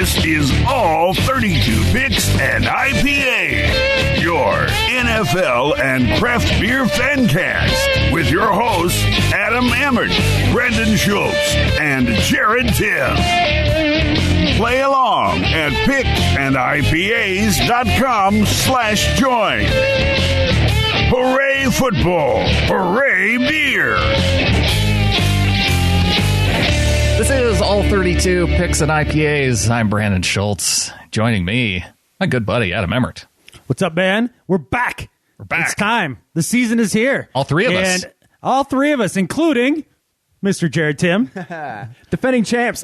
This is All 32 Picks and IPA, your NFL and craft beer fancast with your hosts Adam Emmert, Brendan Schultz, and Gerrad Tim. Play along at picksandIPAs.com/join. Hooray football! Hooray beer! This is All 32 Picks and IPAs. I'm Brandan Schultz. Joining me, my good buddy, Adam Emmert. What's up, man? We're back. It's time. The season is here. All three of us. And all three of us, including Mr. Gerrad Tim. Defending champs.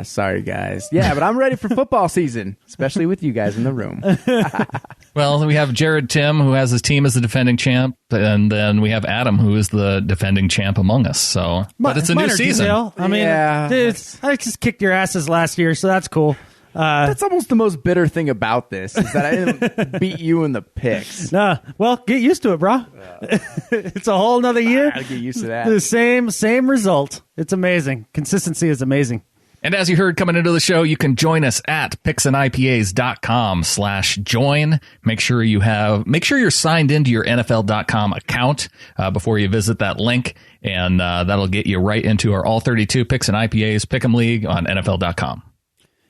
Sorry, guys. Yeah, but I'm ready for football season, especially with you guys in the room. Well, we have Gerrad Tim, who has his team as the defending champ, and then we have Adam, who is the defending champ among us. So, but it's a new season. Detail. I mean, dude, I just kicked your asses last year, so that's cool. That's almost the most bitter thing about this, is that I didn't beat you in the picks. Well, get used to it, bro. It's a whole nother year. I'll get used to that. The same result. It's amazing. Consistency is amazing. And as you heard coming into the show, you can join us at picksandIPAs.com/join. Make sure you're signed into your NFL.com account before you visit that link, and that'll get you right into our All 32 Picks and IPAs Pick'em League on NFL.com.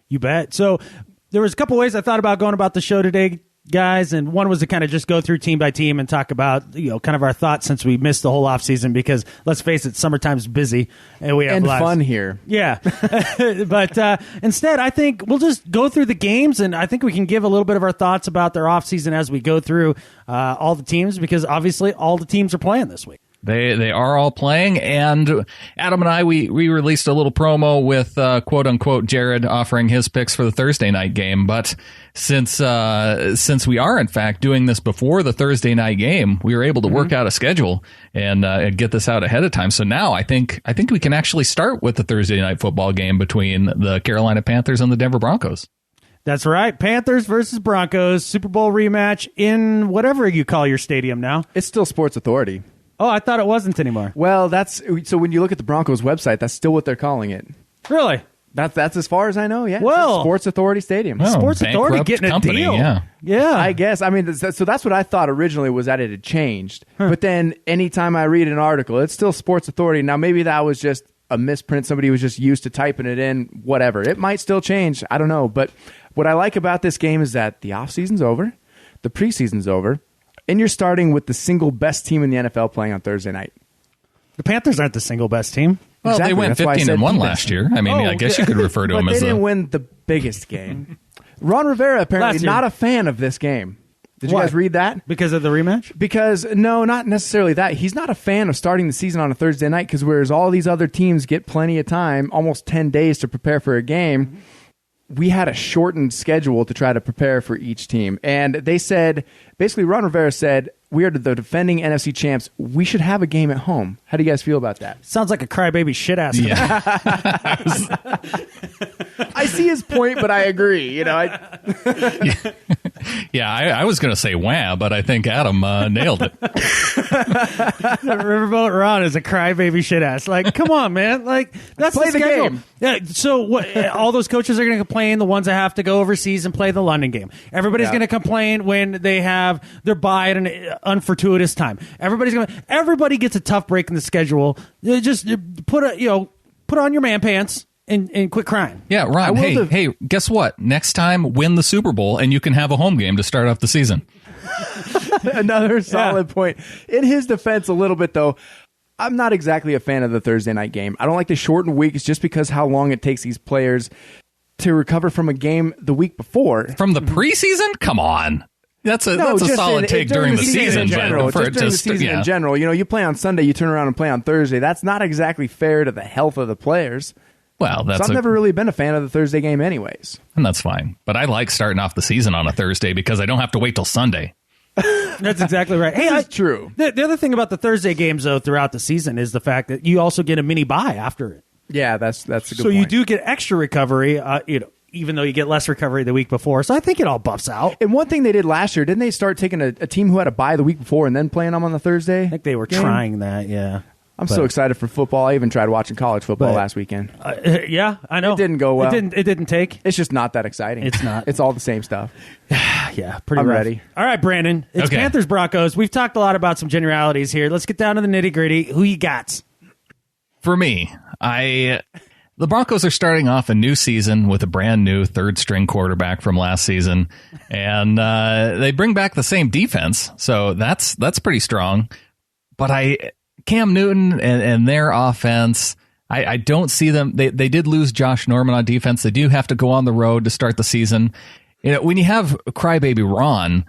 You bet. So there was a couple ways I thought about going about the show today, guys, and one was to kind of just go through team by team and talk about, kind of our thoughts since we missed the whole offseason, because let's face it, summertime's busy and we have and lives. Fun here. Yeah. But instead, I think we'll just go through the games, and I think we can give a little bit of our thoughts about their offseason as we go through all the teams, because obviously all the teams are playing this week. They are all playing, and Adam and I, we released a little promo with quote-unquote Gerrad offering his picks for the Thursday night game, but since we are, in fact, doing this before the Thursday night game, we were able to work out a schedule and get this out ahead of time. So now I think we can actually start with the Thursday night football game between the Carolina Panthers and the Denver Broncos. That's right. Panthers versus Broncos, Super Bowl rematch in whatever you call your stadium now. It's still Sports Authority. Oh, I thought it wasn't anymore. Well, so when you look at the Broncos website, that's still what they're calling it. Really? That's as far as I know, yeah. Well, Sports Authority Stadium. Oh, Sports Authority getting a deal. Yeah. I guess. I mean, so that's what I thought originally, was that it had changed. But then anytime I read an article, it's still Sports Authority. Now, maybe that was just a misprint. Somebody was just used to typing it in, whatever. It might still change. I don't know. But what I like about this game is that the offseason's over, the preseason's over, and you're starting with the single best team in the NFL playing on Thursday night. The Panthers aren't the single best team. Well, exactly. They went 15-1 last year. I mean, I guess you could refer to them as they didn't win the biggest game. Ron Rivera apparently not a fan of this game. Did you guys read that? Because of the rematch? Because, no, not necessarily that. He's not a fan of starting the season on a Thursday night, because whereas all these other teams get plenty of time, almost 10 days to prepare for a game, we had a shortened schedule to try to prepare for each team. And they said, basically Ron Rivera said, we are the defending NFC champs. We should have a game at home. How do you guys feel about that? Sounds like a crybaby shit ass. Yeah. I see his point, but I agree. I was going to say wham, but I think Adam nailed it. Riverboat Ron is a crybaby shit ass. Like, come on, man. Like, that's play the schedule. game. Yeah. So what? All those coaches are going to complain. The ones that have to go overseas and play the London game. Everybody's going to complain when they have their bye at an unfortuitous time. Everybody gets a tough break in the schedule. Just put on your man pants and quit crying. Yeah, Ron. Hey, guess what? Next time, win the Super Bowl, and you can have a home game to start off the season. Another solid point. In his defense, a little bit though, I'm not exactly a fan of the Thursday night game. I don't like the shortened weeks just because how long it takes these players to recover from a game the week before. From the preseason? Come on. That's a solid take during the season in general. but during the season in general. You play on Sunday, you turn around and play on Thursday. That's not exactly fair to the health of the players. Well, I've never really been a fan of the Thursday game anyways. And that's fine. But I like starting off the season on a Thursday because I don't have to wait till Sunday. That's exactly right. Hey, that's true. The other thing about the Thursday games, though, throughout the season is the fact that you also get a mini bye after it. Yeah, that's a good point. So you do get extra recovery, even though you get less recovery the week before. So I think it all buffs out. And one thing they did last year, didn't they start taking a team who had a bye the week before and then playing them on the Thursday? I think they were trying that, yeah. I'm so excited for football. I even tried watching college football last weekend. Yeah, I know. It didn't go well. It didn't take. It's just not that exciting. It's not. It's all the same stuff. Yeah, pretty I'm rough. ready. All right, Brandon. It's Okay. Panthers Broncos. We've talked a lot about some generalities here. Let's get down to the nitty-gritty. Who you got? For me, the Broncos are starting off a new season with a brand new third-string quarterback from last season, and they bring back the same defense, so that's pretty strong. But Cam Newton and their offense, I don't see them. They did lose Josh Norman on defense. They do have to go on the road to start the season. When you have crybaby Ron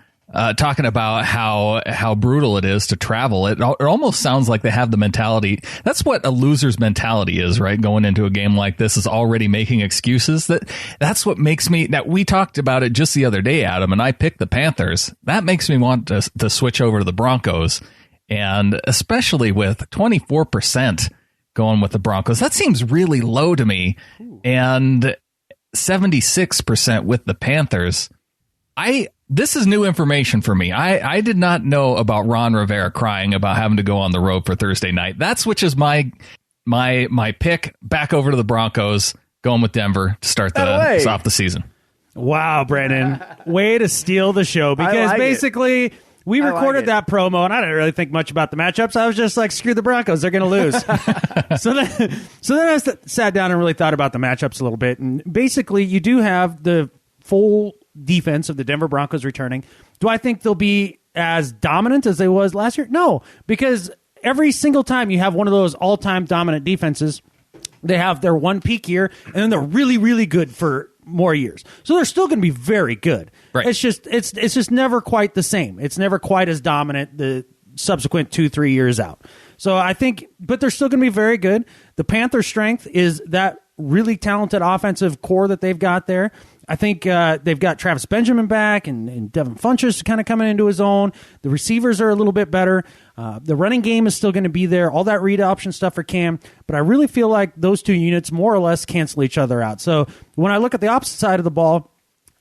talking about how brutal it is to travel, it almost sounds like they have the mentality. That's what a loser's mentality is, right? Going into a game like this is already making excuses. That's what makes me. Now, we talked about it just the other day, Adam, and I picked the Panthers. That makes me want to switch over to the Broncos. And especially with 24% going with the Broncos, that seems really low to me. And 76% with the Panthers. This is new information for me. I did not know about Ron Rivera crying about having to go on the road for Thursday night. That switches my pick back over to the Broncos, going with Denver to start off the season. Wow, Brandon. Way to steal the show, because basically we recorded that promo, and I didn't really think much about the matchups. I was just like, screw the Broncos, they're going to lose. so then I sat down and really thought about the matchups a little bit. And basically, you do have the full defense of the Denver Broncos returning. Do I think they'll be as dominant as they was last year? No, because every single time you have one of those all-time dominant defenses, they have their one peak year, and then they're really, really good for more years. So they're still going to be very good. Right. It's just never quite the same. It's never quite as dominant the subsequent 2-3 years out. So I think, but they're still going to be very good. The Panthers' strength is that really talented offensive core that they've got there. I think they've got Travis Benjamin back and Devin Funchess kind of coming into his own. The receivers are a little bit better. The running game is still going to be there. All that read option stuff for Cam. But I really feel like those two units more or less cancel each other out. So when I look at the opposite side of the ball,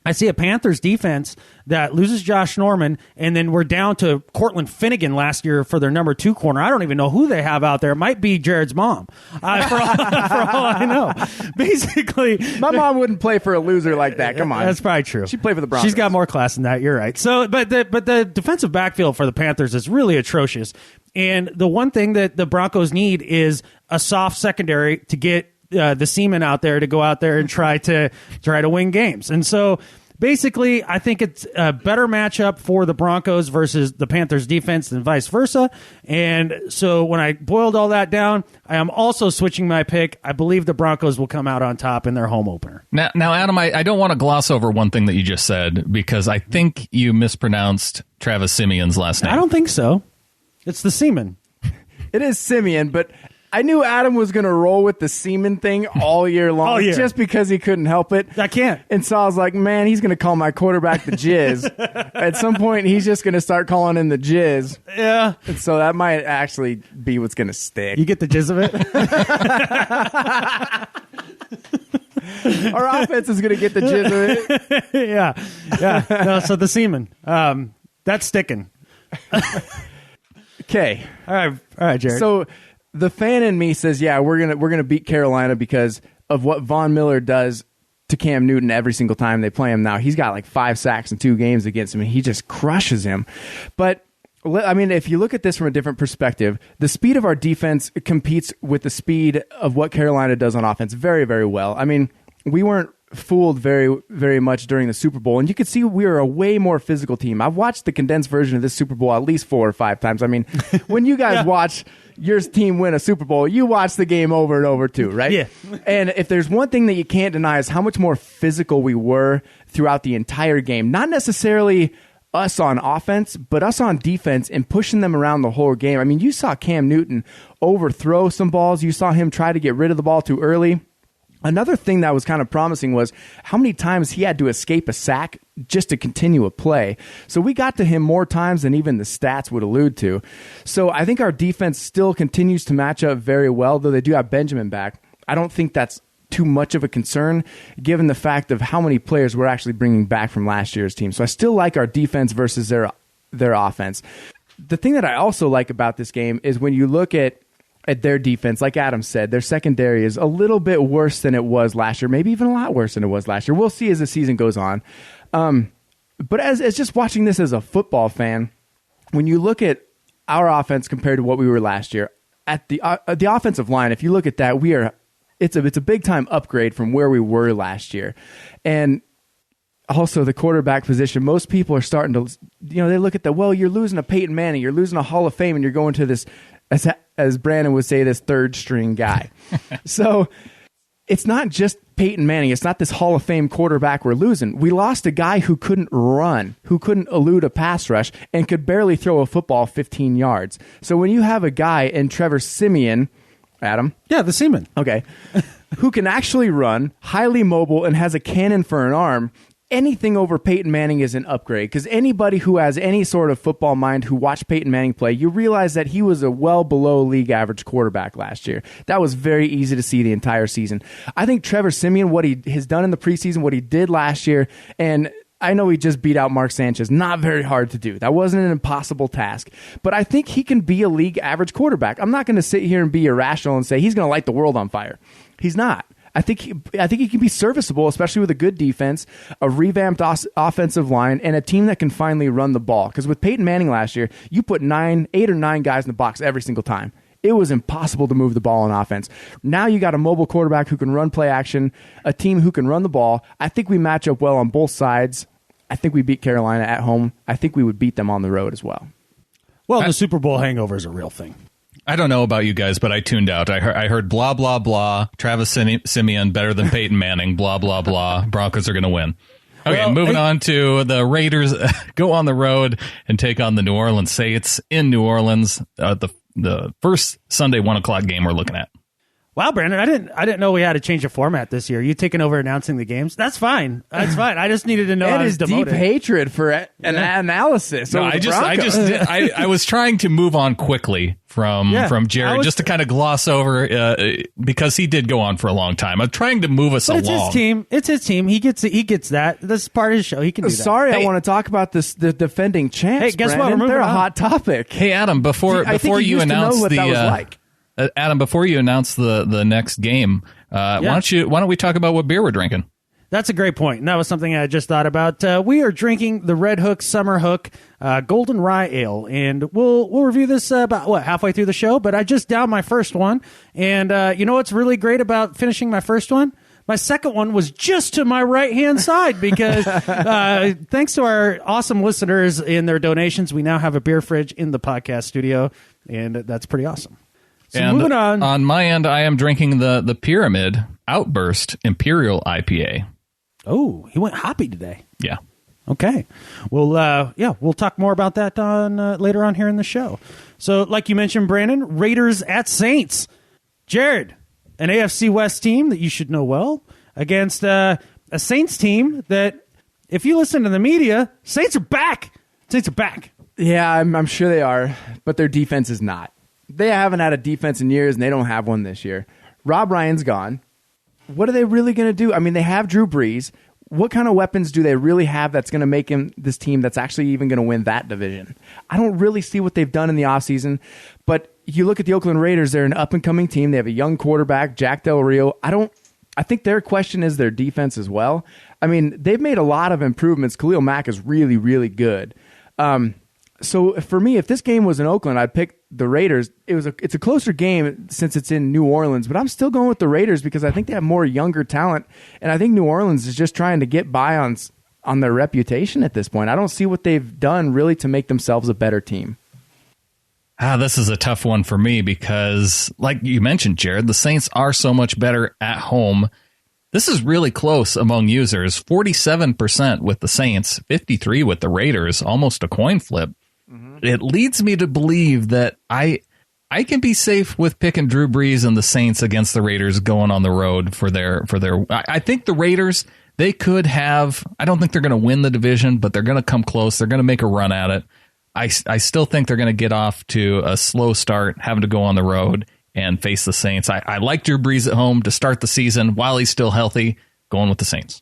I see a Panthers defense that loses Josh Norman, and then we're down to Cortland Finnegan last year for their number 2 corner. I don't even know who they have out there. It might be Jared's mom, for all I know. Basically, my mom wouldn't play for a loser like that. Come on, that's probably true. She'd play for the Broncos. She's got more class than that. You're right. So, but the defensive backfield for the Panthers is really atrocious. And the one thing that the Broncos need is a soft secondary to get the seamen out there to go out there and try to win games. And so basically, I think it's a better matchup for the Broncos versus the Panthers defense than vice versa. And so when I boiled all that down, I am also switching my pick. I believe the Broncos will come out on top in their home opener. Now, Adam, I don't want to gloss over one thing that you just said, because I think you mispronounced Travis Simeon's last name. I don't think so. It's the seaman. It is Simeon, but I knew Adam was going to roll with the semen thing all year long, just because he couldn't help it. I can't. And so I was like, man, he's going to call my quarterback the Jizz. At some point, he's just going to start calling him the Jizz. Yeah. And so that might actually be what's going to stick. You get the jizz of it? Our offense is going to get the jizz of it. Yeah. No, so the semen. That's sticking. Okay. All right, Jared. So the fan in me says, yeah, we're gonna beat Carolina because of what Von Miller does to Cam Newton every single time they play him. Now he's got like 5 sacks in 2 games against him, and he just crushes him. But I mean, if you look at this from a different perspective, the speed of our defense competes with the speed of what Carolina does on offense very, very well. I mean, we weren't fooled very, very much during the Super Bowl, and you could see we were a way more physical team. I've watched the condensed version of this Super Bowl at least 4 or 5 times. I mean, when you guys watch your team win a Super Bowl, you watch the game over and over too, right? Yeah. And if there's one thing that you can't deny is how much more physical we were throughout the entire game. Not necessarily us on offense, but us on defense and pushing them around the whole game. I mean, you saw Cam Newton overthrow some balls. You saw him try to get rid of the ball too early. Another thing that was kind of promising was how many times he had to escape a sack just to continue a play. So we got to him more times than even the stats would allude to. So I think our defense still continues to match up very well, though they do have Benjamin back. I don't think that's too much of a concern given the fact of how many players we're actually bringing back from last year's team. So I still like our defense versus their offense. The thing that I also like about this game is when you look at at their defense, like Adam said, their secondary is a little bit worse than it was last year, maybe even a lot worse than it was last year. We'll see as the season goes on. But as just watching this as a football fan, when you look at our offense compared to what we were last year, at the offensive line, if you look at that, it's a big time upgrade from where we were last year. And also the quarterback position, most people are starting to, they look at you're losing a Peyton Manning, you're losing a Hall of Fame, and you're going to this, as Brandon would say, this third string guy. So it's not just Peyton Manning. It's not this Hall of Fame quarterback we're losing. We lost a guy who couldn't run, who couldn't elude a pass rush, and could barely throw a football 15 yards. So when you have a guy in Trevor Siemian, Adam? Yeah, the Seaman. Okay. Who can actually run, highly mobile, and has a cannon for an arm, anything over Peyton Manning is an upgrade, because anybody who has any sort of football mind who watched Peyton Manning play, you realize that he was a well below league average quarterback last year. That was very easy to see the entire season. I think Trevor Siemian, what he has done in the preseason, what he did last year, and I know he just beat out Mark Sanchez. Not very hard to do. That wasn't an impossible task. But I think he can be a league average quarterback. I'm not going to sit here and be irrational and say he's going to light the world on fire. He's not. I think he can be serviceable, especially with a good defense, a revamped offensive line, and a team that can finally run the ball. Because with Peyton Manning last year, you put 8 or 9 guys in the box every single time. It was impossible to move the ball on offense. Now you got a mobile quarterback who can run play action, a team who can run the ball. I think we match up well on both sides. I think we beat Carolina at home. I think we would beat them on the road as well. Well, the Super Bowl hangover is a real thing. I don't know about you guys, but I tuned out. I heard blah, blah, blah. Travis Siemian better than Peyton Manning. Blah, blah, blah. Broncos are going to win. Okay, moving on to the Raiders. Go on the road and take on the New Orleans Saints in New Orleans. The first Sunday 1:00 game we're looking at. Wow, Brandon, I didn't know we had to change the format this year. You taking over announcing the games? That's fine. That's fine. I just needed to know. It is deep hatred for an analysis. No, I was trying to move on quickly from Gerrad, just to kind of gloss over because he did go on for a long time. I'm trying to move us along. It's his team. He gets that. This is part of his show. He can do that. Sorry, I want to talk about the defending champs. Hey, guess Brandon. what? They're a hot topic. Hey, Adam, before you announce Adam, before you announce the next game, why don't we talk about what beer we're drinking? That's a great point. And that was something I just thought about. We are drinking the Redhook Summerhook Golden Rye Ale, and we'll review this about halfway through the show. But I just downed my first one, and you know what's really great about finishing my first one? My second one was just to my right-hand side because thanks to our awesome listeners and their donations, we now have a beer fridge in the podcast studio, and that's pretty awesome. So and moving on my end, I am drinking the Pyramid Outburst Imperial IPA. Oh, he went hoppy today. Yeah. Okay. Well, we'll talk more about that later on here in the show. So, like you mentioned, Brandon, Raiders at Saints. Gerrad, an AFC West team that you should know well, against a Saints team that, if you listen to the media, Saints are back. Saints are back. Yeah, I'm sure they are, but their defense is not. They haven't had a defense in years, and they don't have one this year. Rob Ryan's gone. What are they really going to do? I mean, they have Drew Brees. What kind of weapons do they really have that's going to make him this team that's actually even going to win that division? I don't really see what they've done in the offseason, but you look at the Oakland Raiders, they're an up-and-coming team. They have a young quarterback, Jack Del Rio. I think their question is their defense as well. I mean, they've made a lot of improvements. Khalil Mack is really, really good. So for me, if this game was in Oakland, I'd pick the Raiders. It's a closer game since it's in New Orleans, but I'm still going with the Raiders because I think they have more younger talent, and I think New Orleans is just trying to get by on their reputation at this point. I don't see what they've done really to make themselves a better team. This is a tough one for me because, like you mentioned, Gerrad, the Saints are so much better at home. This is really close among users. 47% with the Saints, 53% with the Raiders, almost a coin flip. It leads me to believe that I can be safe with picking Drew Brees and the Saints against the Raiders going on the road for their. I think the Raiders, they could have. I don't think they're going to win the division, but they're going to come close. They're going to make a run at it. I still think they're going to get off to a slow start, having to go on the road and face the Saints. I like Drew Brees at home to start the season while he's still healthy. Going with the Saints.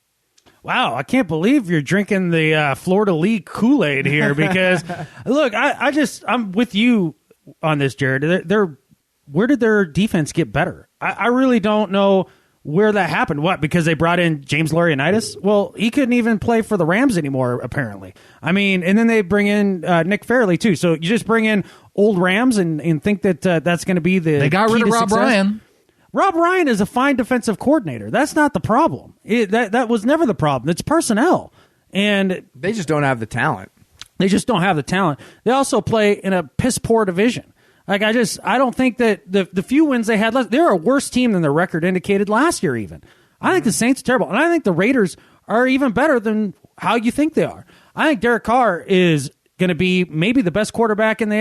Wow, I can't believe you're drinking the Florida League Kool-Aid here because, look, I'm with you on this, Gerrad. where did their defense get better? I really don't know where that happened. What, because they brought in James Laurinaitis? Well, he couldn't even play for the Rams anymore, apparently. I mean, and then they bring in Nick Fairley, too. So you just bring in old Rams and think that that's going to be the They got rid of Rob Ryan. Rob Ryan is a fine defensive coordinator. That's not the problem. That was never the problem. It's personnel. And they just don't have the talent. They just don't have the talent. They also play in a piss-poor division. Like, I don't think that the few wins they had, they're a worse team than their record indicated last year even. I think the Saints are terrible. And I think the Raiders are even better than how you think they are. I think Derek Carr is going to be maybe the best quarterback in the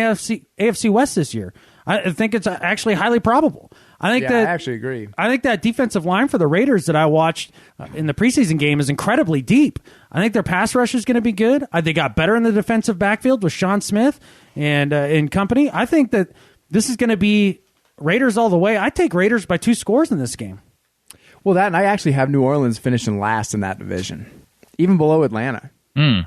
AFC West this year. I think it's actually highly probable. I actually agree. I think that defensive line for the Raiders that I watched in the preseason game is incredibly deep. I think their pass rush is going to be good. They got better in the defensive backfield with Sean Smith and company. I think that this is going to be Raiders all the way. I take Raiders by 2 scores in this game. Well, and I actually have New Orleans finishing last in that division, even below Atlanta. I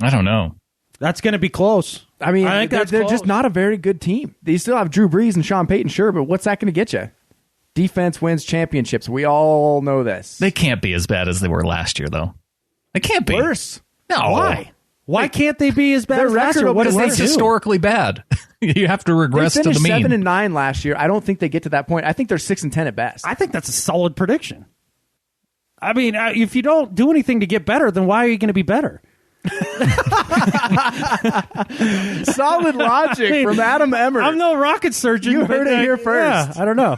don't know. That's going to be close. I mean, they're just not a very good team. They still have Drew Brees and Sean Payton, sure, but what's that going to get you? Defense wins championships. We all know this. They can't be as bad as they were last year, though. They can't be. Worse. No. Why? Why can't they be as bad as last year? What is it's historically bad? You have to regress to the mean. They finished 7-9 last year. I don't think they get to that point. I think they're 6-10 at best. I think that's a solid prediction. I mean, if you don't do anything to get better, then why are you going to be better? Solid logic from Adam Emmert. I'm no rocket surgeon. You heard it here first. Yeah, I don't know.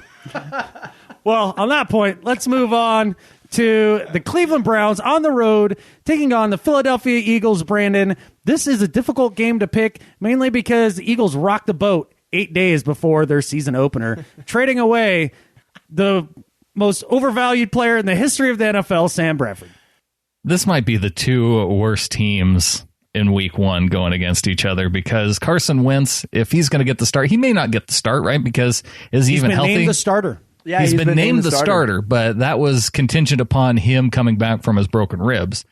Well, on that point, let's move on to the Cleveland Browns on the road, taking on the Philadelphia Eagles. Brandon, this is a difficult game to pick, mainly because the Eagles rocked the boat 8 days before their season opener, trading away the most overvalued player in the history of the NFL, Sam Bradford. This might be the 2 worst teams in week 1 going against each other, because Carson Wentz, if he's going to get the start, he may not get the start, right? Because is he even healthy? He's been named the starter. Yeah, he's been named the starter, but that was contingent upon him coming back from his broken ribs.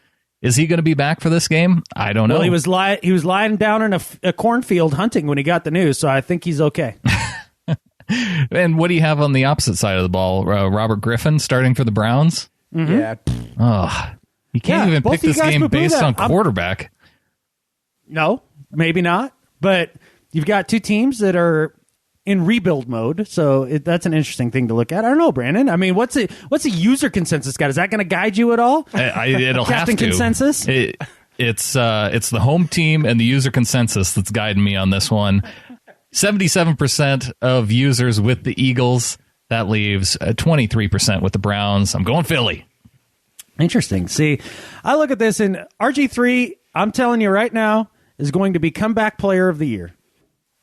Is he going to be back for this game? I don't know. Well, he was lying down in a cornfield hunting when he got the news, so I think he's okay. And what do you have on the opposite side of the ball? Robert Griffin starting for the Browns? Mm-hmm. Yeah. Oh, you can't even pick this game based on quarterback. No, maybe not. But you've got 2 teams that are in rebuild mode, so that's an interesting thing to look at. I don't know, Brandon. I mean, what's a user consensus got? Is that going to guide you at all? It'll have to. Consensus? It's the home team and the user consensus that's guiding me on this one. 77% of users with the Eagles. That leaves 23% with the Browns. I'm going Philly. Interesting. See, I look at this, and RG3, I'm telling you right now, is going to be comeback player of the year.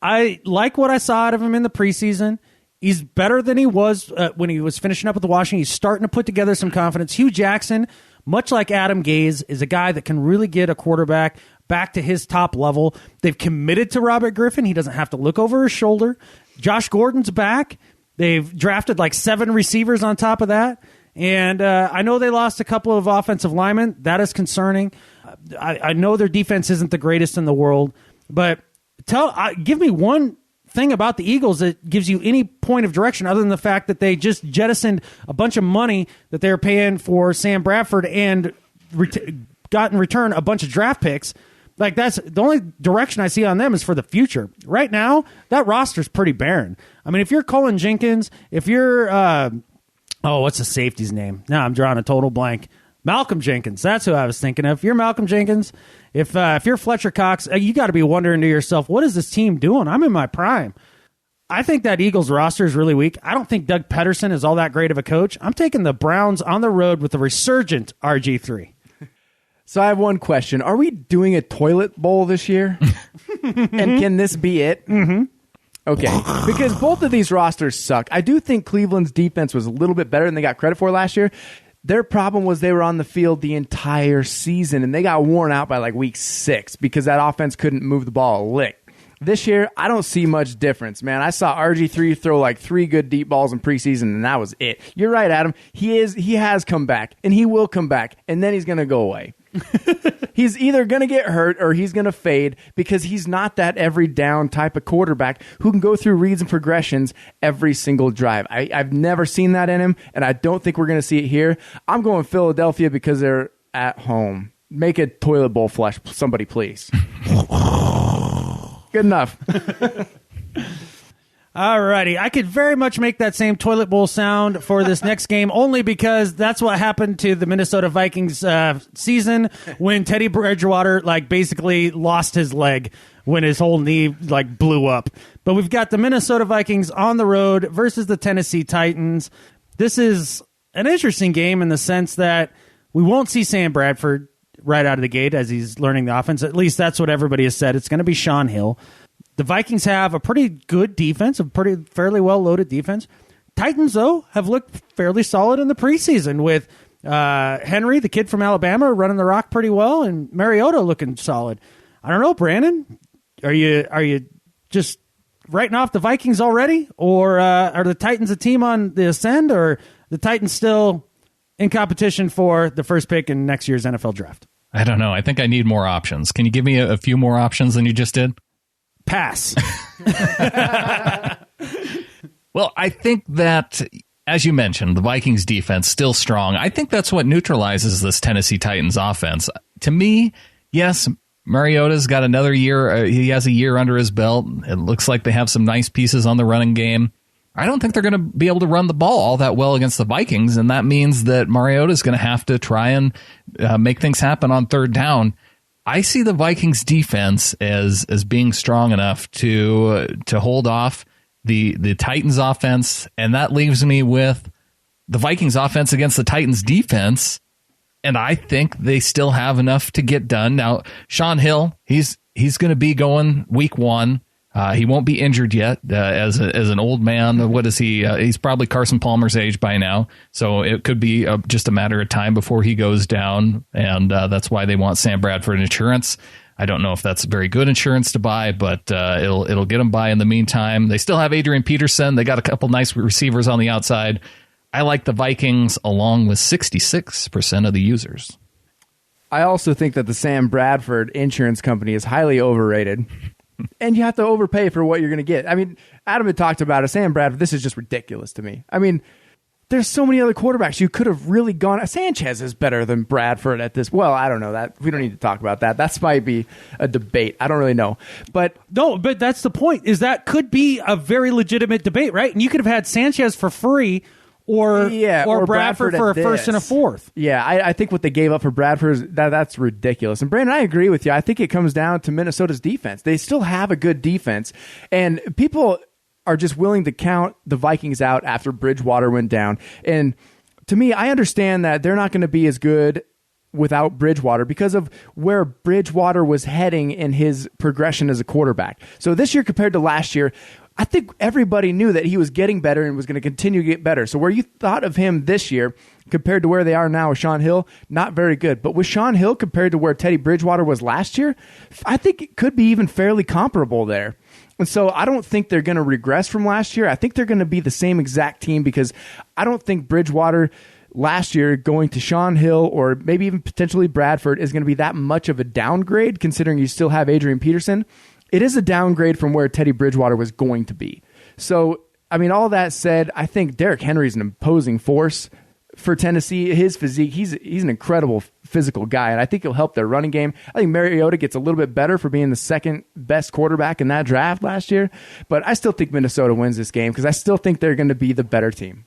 I like what I saw out of him in the preseason. He's better than he was when he was finishing up with the Washington. He's starting to put together some confidence. Hugh Jackson, much like Adam Gase, is a guy that can really get a quarterback back to his top level. They've committed to Robert Griffin. He doesn't have to look over his shoulder. Josh Gordon's back. They've drafted like 7 receivers on top of that. And I know they lost a couple of offensive linemen. That is concerning. I know their defense isn't the greatest in the world, but give me one thing about the Eagles that gives you any point of direction other than the fact that they just jettisoned a bunch of money that they're paying for Sam Bradford and got in return a bunch of draft picks. Like, that's the only direction I see on them is for the future. Right now, that roster's pretty barren. I mean, if you're Colin Jenkins, if you're what's the safety's name? Now I'm drawing a total blank. Malcolm Jenkins. That's who I was thinking of. If you're Malcolm Jenkins, if you're Fletcher Cox, you got to be wondering to yourself, what is this team doing? I'm in my prime. I think that Eagles roster is really weak. I don't think Doug Peterson is all that great of a coach. I'm taking the Browns on the road with the resurgent RG3. So I have one question. Are we doing a toilet bowl this year? And can this be it? Mm-hmm. Okay, because both of these rosters suck. I do think Cleveland's defense was a little bit better than they got credit for last year. Their problem was they were on the field the entire season, and they got worn out by like week 6 because that offense couldn't move the ball a lick. This year, I don't see much difference, man. I saw RG3 throw like 3 good deep balls in preseason, and that was it. You're right, Adam. He has come back, and he will come back, and then he's going to go away. He's either going to get hurt or he's going to fade because he's not that every down type of quarterback who can go through reads and progressions every single drive. I've never seen that in him, and I don't think we're going to see it here. I'm going Philadelphia because they're at home. Make a toilet bowl flush, somebody, please. Good enough. Alrighty, I could very much make that same toilet bowl sound for this next game, only because that's what happened to the Minnesota Vikings season when Teddy Bridgewater basically lost his leg when his whole knee blew up. But we've got the Minnesota Vikings on the road versus the Tennessee Titans. This is an interesting game in the sense that we won't see Sam Bradford right out of the gate as he's learning the offense. At least that's what everybody has said. It's going to be Sean Hill. The Vikings have a pretty good defense, fairly well-loaded defense. Titans, though, have looked fairly solid in the preseason with Henry, the kid from Alabama, running the rock pretty well, and Mariota looking solid. I don't know, Brandon, are you just writing off the Vikings already, or are the Titans a team on the ascend, or the Titans still in competition for the first pick in next year's NFL draft? I don't know. I think I need more options. Can you give me a few more options than you just did? Pass. Well, I think that, as you mentioned, the Vikings defense still strong. I think that's what neutralizes this Tennessee Titans offense. To me, yes, Mariota's got another year. He has a year under his belt. It looks like they have some nice pieces on the running game. I don't think they're going to be able to run the ball all that well against the Vikings, and that means that Mariota's going to have to try and make things happen on third down. I see the Vikings defense as being strong enough to hold off the Titans offense, and that leaves me with the Vikings offense against the Titans defense, and I think they still have enough to get done. Now, Sean Hill, he's going to be going week one. He won't be injured yet as an old man. What is he? He's probably Carson Palmer's age by now, so it could be just a matter of time before he goes down, and that's why they want Sam Bradford insurance. I don't know if that's very good insurance to buy, but it'll get them by in the meantime. They still have Adrian Peterson. They got a couple nice receivers on the outside. I like the Vikings along with 66% of the users. I also think that the Sam Bradford insurance company is highly overrated. And you have to overpay for what you're going to get. I mean, Adam had talked about it. Sam Bradford, this is just ridiculous to me. I mean, there's so many other quarterbacks you could have really gone. Sanchez is better than Bradford at this. Well, I don't know that. We don't need to talk about that. That might be a debate. I don't really know. But no, but that's the point, is that could be a very legitimate debate, right? And you could have had Sanchez for free or Bradford for a first and a fourth. Yeah, I think what they gave up for Bradford, that's ridiculous. And Brandon, I agree with you. I think it comes down to Minnesota's defense. They still have a good defense, and people are just willing to count the Vikings out after Bridgewater went down. And to me, I understand that they're not going to be as good without Bridgewater because of where Bridgewater was heading in his progression as a quarterback. So this year compared to last year, I think everybody knew that he was getting better and was going to continue to get better. So where you thought of him this year compared to where they are now with Sean Hill, not very good. But with Sean Hill compared to where Teddy Bridgewater was last year, I think it could be even fairly comparable there. And so I don't think they're going to regress from last year. I think they're going to be the same exact team because I don't think Bridgewater last year going to Sean Hill or maybe even potentially Bradford is going to be that much of a downgrade considering you still have Adrian Peterson. It is a downgrade from where Teddy Bridgewater was going to be. So, I mean, all that said, I think Derrick Henry is an imposing force for Tennessee. His physique, he's an incredible physical guy, and I think he'll help their running game. I think Mariota gets a little bit better for being the second best quarterback in that draft last year, but I still think Minnesota wins this game because I still think they're going to be the better team.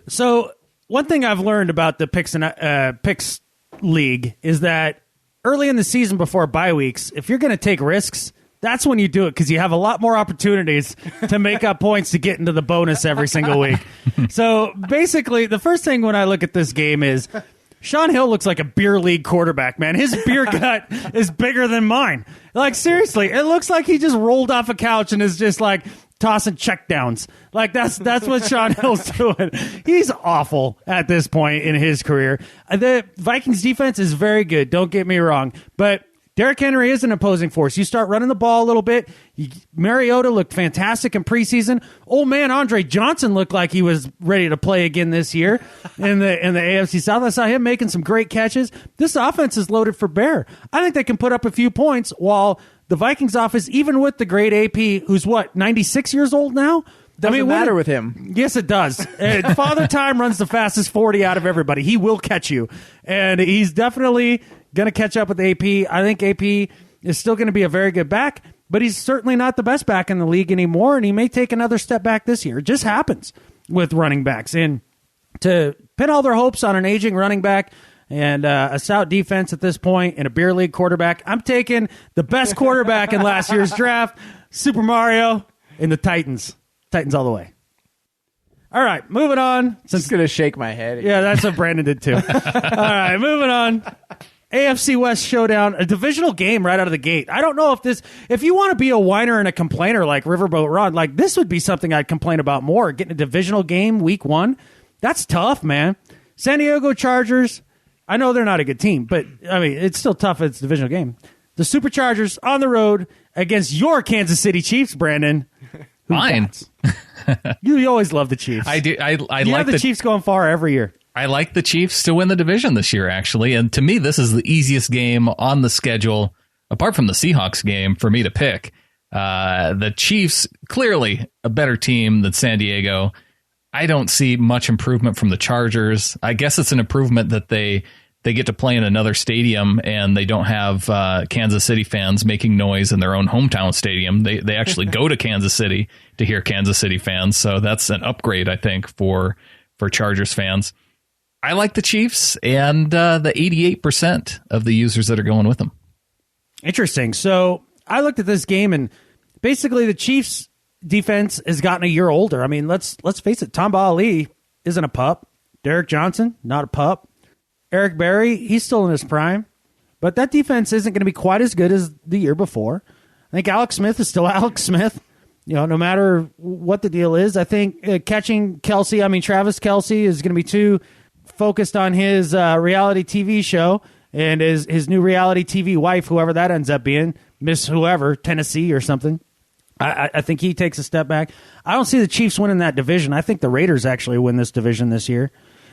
So, one thing I've learned about the picks league is that early in the season before bye weeks, if you're going to take risks, that's when you do it because you have a lot more opportunities to make up points to get into the bonus every single week. So basically, the first thing when I look at this game is Sean Hill looks like a beer league quarterback, man. His beer gut is bigger than mine. Like, seriously, it looks like he just rolled off a couch and is just like tossing checkdowns. Like, that's what Sean Hill's doing. He's awful at this point in his career. The Vikings defense is very good, don't get me wrong, but Derrick Henry is an opposing force. You start running the ball a little bit. Mariota looked fantastic in preseason. Old man Andre Johnson looked like he was ready to play again this year in the AFC South. I saw him making some great catches. This offense is loaded for bear. I think they can put up a few points while the Vikings offense, even with the great AP, who's 96 years old now? Doesn't matter with him. Yes, it does. Father Time runs the fastest 40 out of everybody. He will catch you. And he's definitely going to catch up with AP. I think AP is still going to be a very good back, but he's certainly not the best back in the league anymore, and he may take another step back this year. It just happens with running backs. And to pin all their hopes on an aging running back and a stout defense at this point and a beer league quarterback, I'm taking the best quarterback in last year's draft, Super Mario, and the Titans. Titans all the way. All right, moving on. Just going to shake my head. Yeah, that's what Brandon did too. All right, moving on. AFC West showdown, a divisional game right out of the gate. I don't know if you want to be a whiner and a complainer like Riverboat Ron, like this would be something I'd complain about more. Getting a divisional game week 1, that's tough, man. San Diego Chargers, I know they're not a good team, but I mean, it's still tough. It's a divisional game. The Superchargers on the road against your Kansas City Chiefs, Brandon. Fine. You always love the Chiefs. I do. I you like have the Chiefs going far every year. I like the Chiefs to win the division this year, actually. And to me, this is the easiest game on the schedule, apart from the Seahawks game, for me to pick. The Chiefs, clearly a better team than San Diego. I don't see much improvement from the Chargers. I guess it's an improvement that they get to play in another stadium and they don't have Kansas City fans making noise in their own hometown stadium. They actually go to Kansas City to hear Kansas City fans. So that's an upgrade, I think, for Chargers fans. I like the Chiefs and the 88% of the users that are going with them. Interesting. So I looked at this game and basically the Chiefs defense has gotten a year older. I mean, let's face it. Tamba Ali isn't a pup. Derek Johnson, not a pup. Eric Berry, he's still in his prime. But that defense isn't going to be quite as good as the year before. I think Alex Smith is still Alex Smith. You know, no matter what the deal is. I think catching Travis Kelce is going to be too focused on his reality TV show and his new reality TV wife, whoever that ends up being, Miss whoever, Tennessee or something. I think he takes a step back. I don't see the Chiefs winning that division. I think the Raiders actually win this division this year.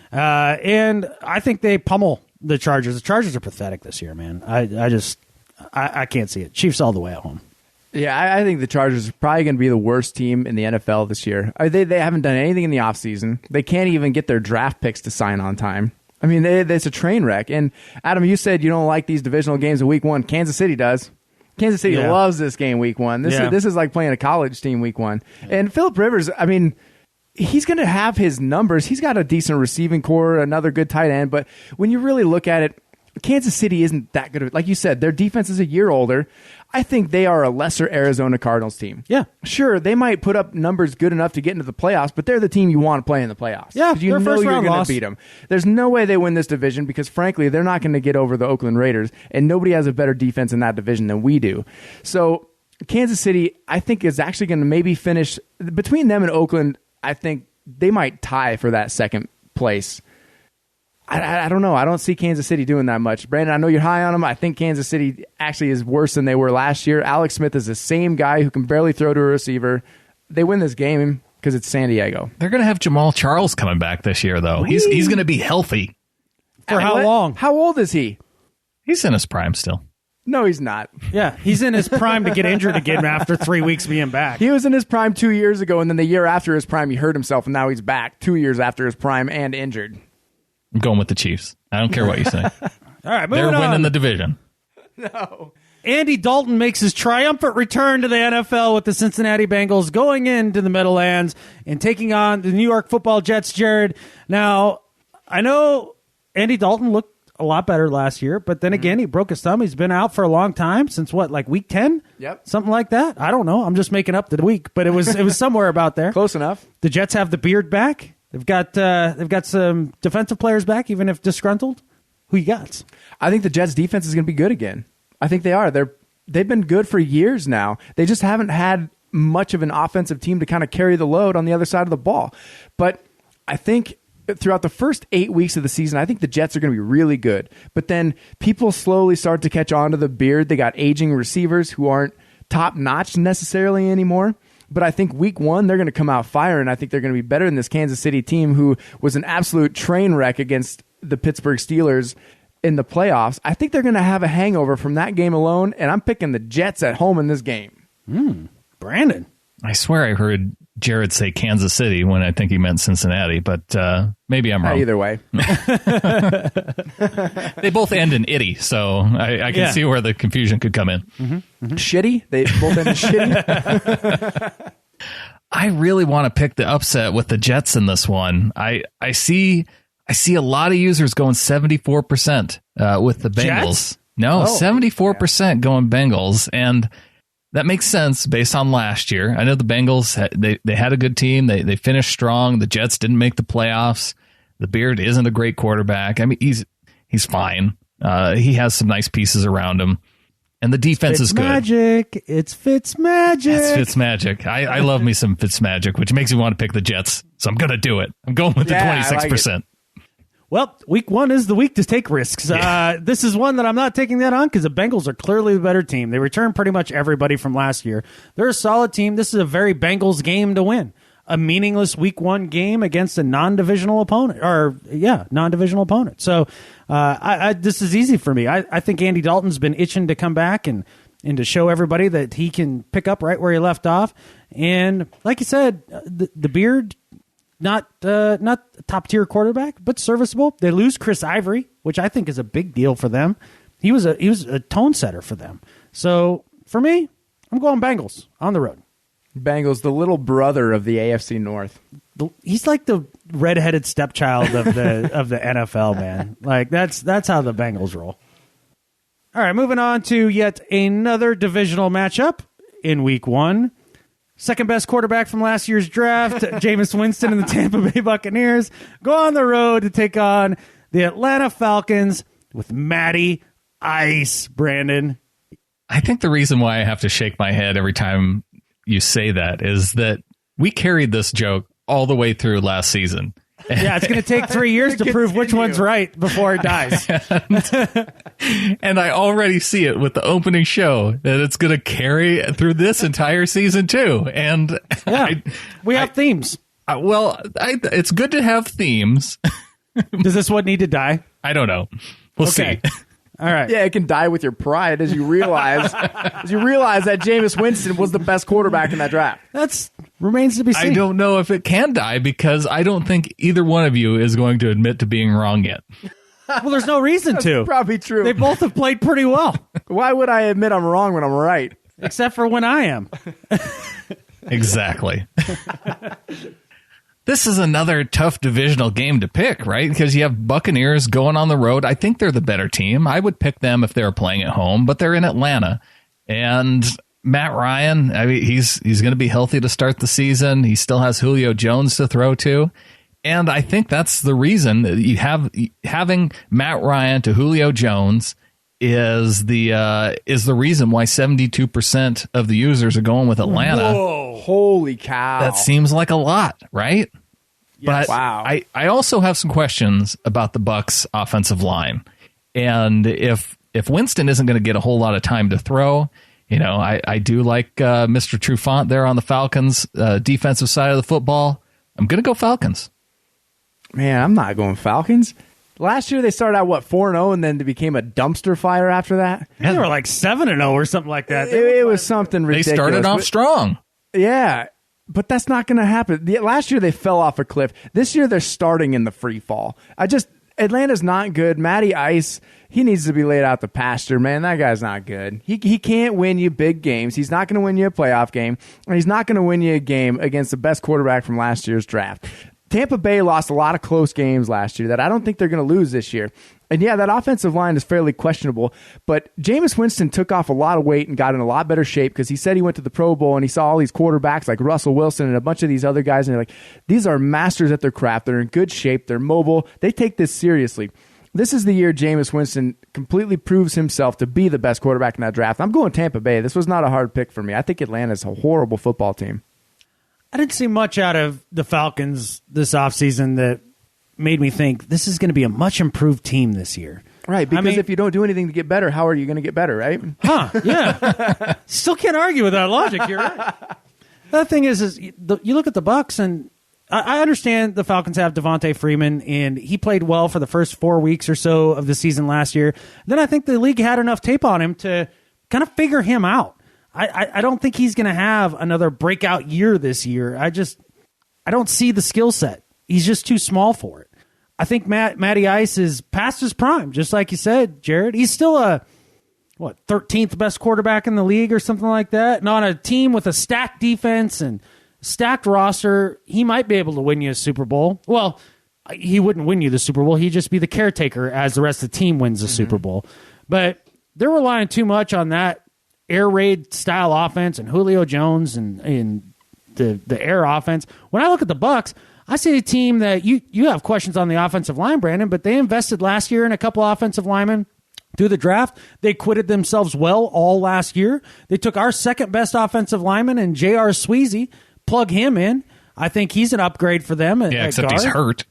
And I think they pummel the Chargers. The Chargers are pathetic this year, man. I can't see it. Chiefs all the way at home. Yeah, I think the Chargers are probably going to be the worst team in the NFL this year. They haven't done anything in the offseason. They can't even get their draft picks to sign on time. I mean, it's a train wreck. And, Adam, you said you don't like these divisional games in week 1. Kansas City does. Kansas City loves this game week 1. This is like playing a college team week 1. And Phillip Rivers, I mean, he's going to have his numbers. He's got a decent receiving core, another good tight end. But when you really look at it, Kansas City isn't that good. Like you said, their defense is a year older. I think they are a lesser Arizona Cardinals team. Yeah. Sure, they might put up numbers good enough to get into the playoffs, but they're the team you want to play in the playoffs. Yeah, you know first you're round going loss. to beat them. There's no way they win this division because, frankly, they're not going to get over the Oakland Raiders, and nobody has a better defense in that division than we do. So Kansas City, I think, is actually going to maybe finish between them and Oakland. I think they might tie for that second place. I don't know. I don't see Kansas City doing that much. Brandon, I know you're high on them. I think Kansas City actually is worse than they were last year. Alex Smith is the same guy who can barely throw to a receiver. They win this game because it's San Diego. They're going to have Jamal Charles coming back this year, though. He's going to be healthy. For how long? How old is he? He's in his prime still. No, he's not. Yeah, he's in his prime to get injured again after 3 weeks being back. He was in his prime 2 years ago, and then the year after his prime, he hurt himself, and now he's back 2 years after his prime and injured. I'm going with the Chiefs. I don't care what you say. All right, They're moving winning on. the division. No. Andy Dalton makes his triumphant return to the NFL with the Cincinnati Bengals going into the Meadowlands and taking on the New York Football Jets, Gerrad. Now, I know Andy Dalton looked a lot better last year, but then again, he broke his thumb. He's been out for a long time, since what, like week 10? Yep. Something like that? I don't know. I'm just making up the week, but it was somewhere about there. Close enough. The Jets have the beard back. They've got some defensive players back, even if disgruntled. Who you got? I think the Jets' defense is going to be good again. I think they are. They've been good for years now. They just haven't had much of an offensive team to kind of carry the load on the other side of the ball. But I think throughout the first 8 weeks of the season, I think the Jets are going to be really good. But then people slowly start to catch on to the beard. They got aging receivers who aren't top-notch necessarily anymore. But I think week 1, they're going to come out firing. I think they're going to be better than this Kansas City team who was an absolute train wreck against the Pittsburgh Steelers in the playoffs. I think they're going to have a hangover from that game alone, and I'm picking the Jets at home in this game. Brandon. I swear I heard Gerrad say Kansas City when I think he meant Cincinnati, but maybe I'm wrong. Either way. They both end in itty, so I can see where the confusion could come in. Shitty? They both end in shitty? I really want to pick the upset with the Jets in this one. I see a lot of users going 74% with the Bengals. Jets? No, 74% going Bengals, and that makes sense based on last year. I know the Bengals, they had a good team. They finished strong. The Jets didn't make the playoffs. The Beard isn't a great quarterback. I mean, he's fine. He has some nice pieces around him. And the defense is good. It's Fitzmagic. It's Fitzmagic. I love me some Fitzmagic, which makes me want to pick the Jets. So I'm going to do it. I'm going with the 26%. Well, week 1 is the week to take risks. This is one that I'm not taking that on because the Bengals are clearly the better team. They returned pretty much everybody from last year. They're a solid team. This is a very Bengals game to win. A meaningless week 1 game against a non-divisional opponent. Non-divisional opponent. So this is easy for me. I think Andy Dalton's been itching to come back and to show everybody that he can pick up right where he left off. And like you said, the Beard... Not top tier quarterback, but serviceable. They lose Chris Ivory, which I think is a big deal for them. He was a tone setter for them. So for me, I'm going Bengals on the road. Bengals, the little brother of the AFC North. He's like the redheaded stepchild of the NFL, man. Like that's how the Bengals roll. All right, moving on to yet another divisional matchup in week 1. Second best quarterback from last year's draft, Jameis Winston and the Tampa Bay Buccaneers go on the road to take on the Atlanta Falcons with Matty Ice. Brandon. I think the reason why I have to shake my head every time you say that is that we carried this joke all the way through last season. Yeah, it's going to take 3 years to prove which one's right before it dies. And I already see it with the opening show that it's going to carry through this entire season too. And we have themes. It's good to have themes. Does this one need to die? I don't know. We'll see. All right. Yeah, it can die with your pride as you realize that Jameis Winston was the best quarterback in that draft. That's remains to be seen. I don't know if it can die because I don't think either one of you is going to admit to being wrong yet. Well, there's no reason to. Probably true. They both have played pretty well. Why would I admit I'm wrong when I'm right? Except for when I am. Exactly. This is another tough divisional game to pick, right? Because you have Buccaneers going on the road. I think they're the better team. I would pick them if they were playing at home, but they're in Atlanta. And Matt Ryan, I mean, he's going to be healthy to start the season. He still has Julio Jones to throw to. And I think that's the reason that you have having Matt Ryan to Julio Jones is the reason why 72% of the users are going with Atlanta. Whoa, holy cow. That seems like a lot, right? Yes. But wow. I also have some questions about the Bucs offensive line. And if Winston isn't going to get a whole lot of time to throw, I do like Mr. Trufant there on the Falcons defensive side of the football. I'm going to go Falcons. Man, I'm not going Falcons. Last year they started out 4-0 and then they became a dumpster fire after that. Yeah, they were like 7-0 or something like that. It was something ridiculous. They started off strong. Yeah, but that's not going to happen. Last year they fell off a cliff. This year they're starting in the free fall. Atlanta's not good. Matty Ice, he needs to be laid out the pasture, man. That guy's not good. He can't win you big games. He's not going to win you a playoff game, and he's not going to win you a game against the best quarterback from last year's draft. Tampa Bay lost a lot of close games last year that I don't think they're going to lose this year. And yeah, that offensive line is fairly questionable, but Jameis Winston took off a lot of weight and got in a lot better shape because he said he went to the Pro Bowl and he saw all these quarterbacks like Russell Wilson and a bunch of these other guys, and they're like, these are masters at their craft. They're in good shape. They're mobile. They take this seriously. This is the year Jameis Winston completely proves himself to be the best quarterback in that draft. I'm going Tampa Bay. This was not a hard pick for me. I think Atlanta's a horrible football team. I didn't see much out of the Falcons this offseason that made me think this is going to be a much improved team this year. Right, because if you don't do anything to get better, how are you going to get better, right? Yeah. Still can't argue with that logic. You're right. The thing is you look at the Bucs, and I understand the Falcons have Devontae Freeman, and he played well for the first 4 weeks or so of the season last year. Then I think the league had enough tape on him to kind of figure him out. I don't think he's going to have another breakout year this year. I don't see the skill set. He's just too small for it. I think Matty Ice is past his prime, just like you said, Gerrad. He's still a 13th best quarterback in the league or something like that. And on a team with a stacked defense and stacked roster, he might be able to win you a Super Bowl. Well, he wouldn't win you the Super Bowl. He'd just be the caretaker as the rest of the team wins the Super Bowl. But they're relying too much on that air raid style offense and Julio Jones and the air offense. When I look at the Bucs, I see a team that you have questions on the offensive line, Brandon, but they invested last year in a couple offensive linemen through the draft. They acquitted themselves well all last year. They took our second best offensive lineman and J.R. Sweezy, plug him in. I think he's an upgrade for them. Except he's hurt.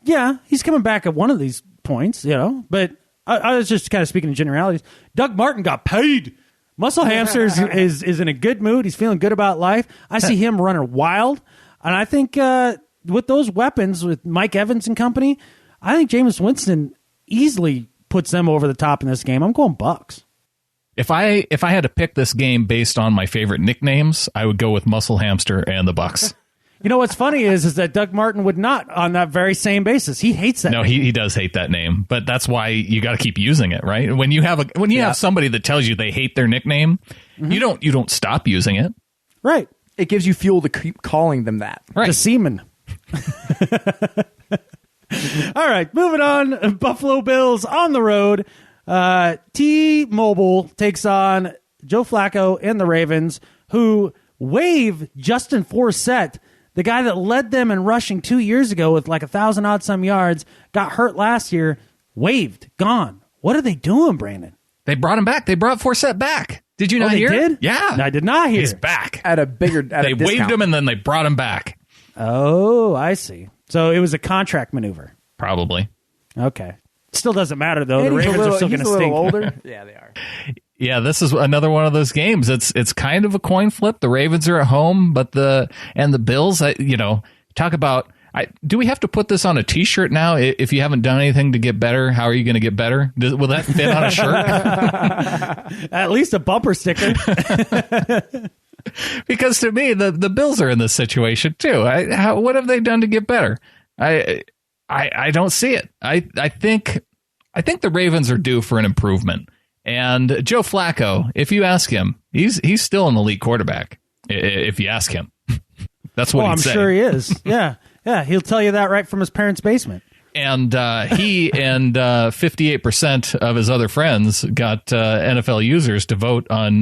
Yeah, he's coming back at one of these points, but I was just kind of speaking in generalities. Doug Martin got paid. Muscle Hamster is in a good mood. He's feeling good about life. I see him running wild. And I think with those weapons, with Mike Evans and company, I think Jameis Winston easily puts them over the top in this game. I'm going Bucs. If I had to pick this game based on my favorite nicknames, I would go with Muscle Hamster and the Bucs. You know what's funny is that Doug Martin would not on that very same basis. He hates that. No, name. he does hate that name, but that's why you got to keep using it, right? When you have have somebody that tells you they hate their nickname, you don't stop using it. Right. It gives you fuel to keep calling them that. Right. The seaman. All right, moving on. Buffalo Bills on the road. T-Mobile takes on Joe Flacco and the Ravens, who waive Justin Forsett, the guy that led them in rushing 2 years ago with like 1,000-odd-some yards, got hurt last year, waived, gone. What are they doing, Brandon? They brought him back. They brought Forsett back. Did you not hear? They did? Yeah. I did not hear. He's back. They waived him and then they brought him back. Oh, I see. So it was a contract maneuver. Probably. Okay. Still doesn't matter, though. And the Ravens are still going to stink. Older. Yeah, they are. Yeah, this is another one of those games. It's kind of a coin flip. The Ravens are at home, but the Bills, talk about. Do we have to put this on a T-shirt now? If you haven't done anything to get better, how are you going to get better? Will that fit on a shirt? At least a bumper sticker. Because to me, the Bills are in this situation too. What have they done to get better? I don't see it. I think the Ravens are due for an improvement. And Joe Flacco, if you ask him, he's still an elite quarterback. If you ask him, that's what he'd say. I'm sure he is. Yeah, he'll tell you that right from his parents' basement. And he and 58% of his other friends got NFL users to vote on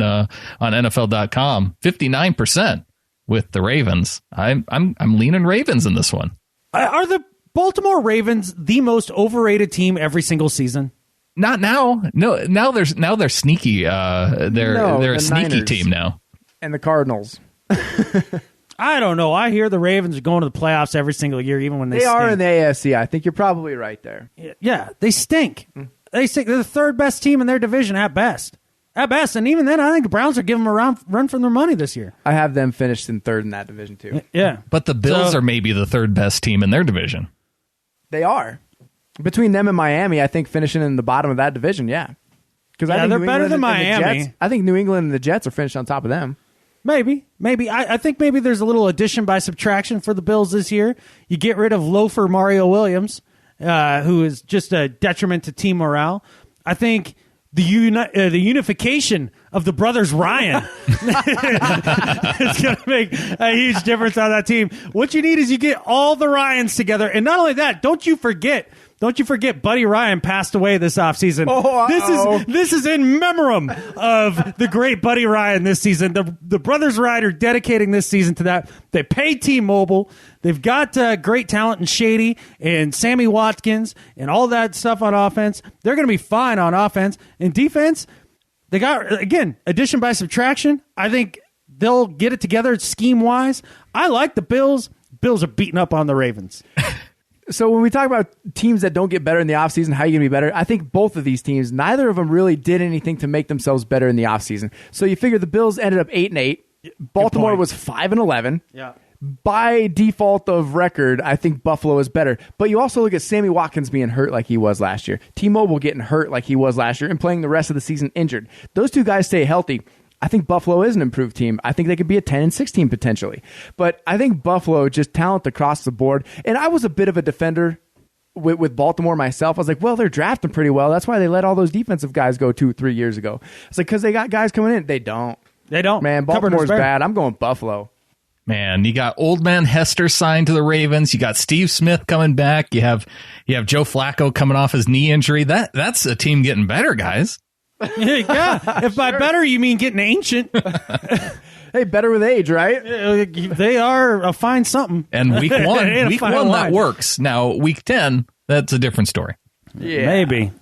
NFL.com. 59% with the Ravens. I'm leaning Ravens in this one. Are the Baltimore Ravens the most overrated team every single season? Not now. No, now they're sneaky. They're a sneaky Niners team now. And the Cardinals. I don't know. I hear the Ravens are going to the playoffs every single year, even when they stink. are in the AFC. I think you're probably right there. Yeah, they stink. They stink. They're the third best team in their division at best. At best, and even then, I think the Browns are giving them a run for their money this year. I have them finished in third in that division too. Yeah, but the Bills are maybe the third best team in their division. They are. Between them and Miami, I think finishing in the bottom of that division, yeah. Because I think they're better than Miami. I think New England and the Jets are finished on top of them. Maybe. I think maybe there's a little addition by subtraction for the Bills this year. You get rid of loafer Mario Williams, who is just a detriment to team morale. I think the unification of the brothers Ryan is going to make a huge difference on that team. What you need is you get all the Ryans together. And not only that, don't you forget Buddy Ryan passed away this offseason. This is in memoriam of the great Buddy Ryan this season. The brothers Ryan are dedicating this season to that. They paid T-Mobile. They've got great talent in Shady and Sammy Watkins and all that stuff on offense. They're going to be fine on offense. In defense, they got, again, addition by subtraction. I think they'll get it together scheme-wise. I like the Bills. Bills are beating up on the Ravens. So when we talk about teams that don't get better in the offseason, how are you going to be better? I think both of these teams, neither of them really did anything to make themselves better in the offseason. So you figure the Bills ended up 8-8. Baltimore was 5-11. Yeah. By default of record, I think Buffalo is better. But you also look at Sammy Watkins being hurt like he was last year. T-Mobile getting hurt like he was last year and playing the rest of the season injured. Those two guys stay healthy. I think Buffalo is an improved team. I think they could be a 10-6 team potentially. But I think Buffalo, just talent across the board. And I was a bit of a defender with Baltimore myself. I was like, well, they're drafting pretty well. That's why they let all those defensive guys go 2-3 years ago. It's like, because they got guys coming in. They don't. Man, Baltimore's bad. I'm going Buffalo. Man, you got old man Hester signed to the Ravens. You got Steve Smith coming back. You have Joe Flacco coming off his knee injury. That's a team getting better, guys. Yeah, if by better you mean getting ancient. Hey, better with age, right? They are a fine something. And week one that works. Now, week 10, that's a different story. Yeah.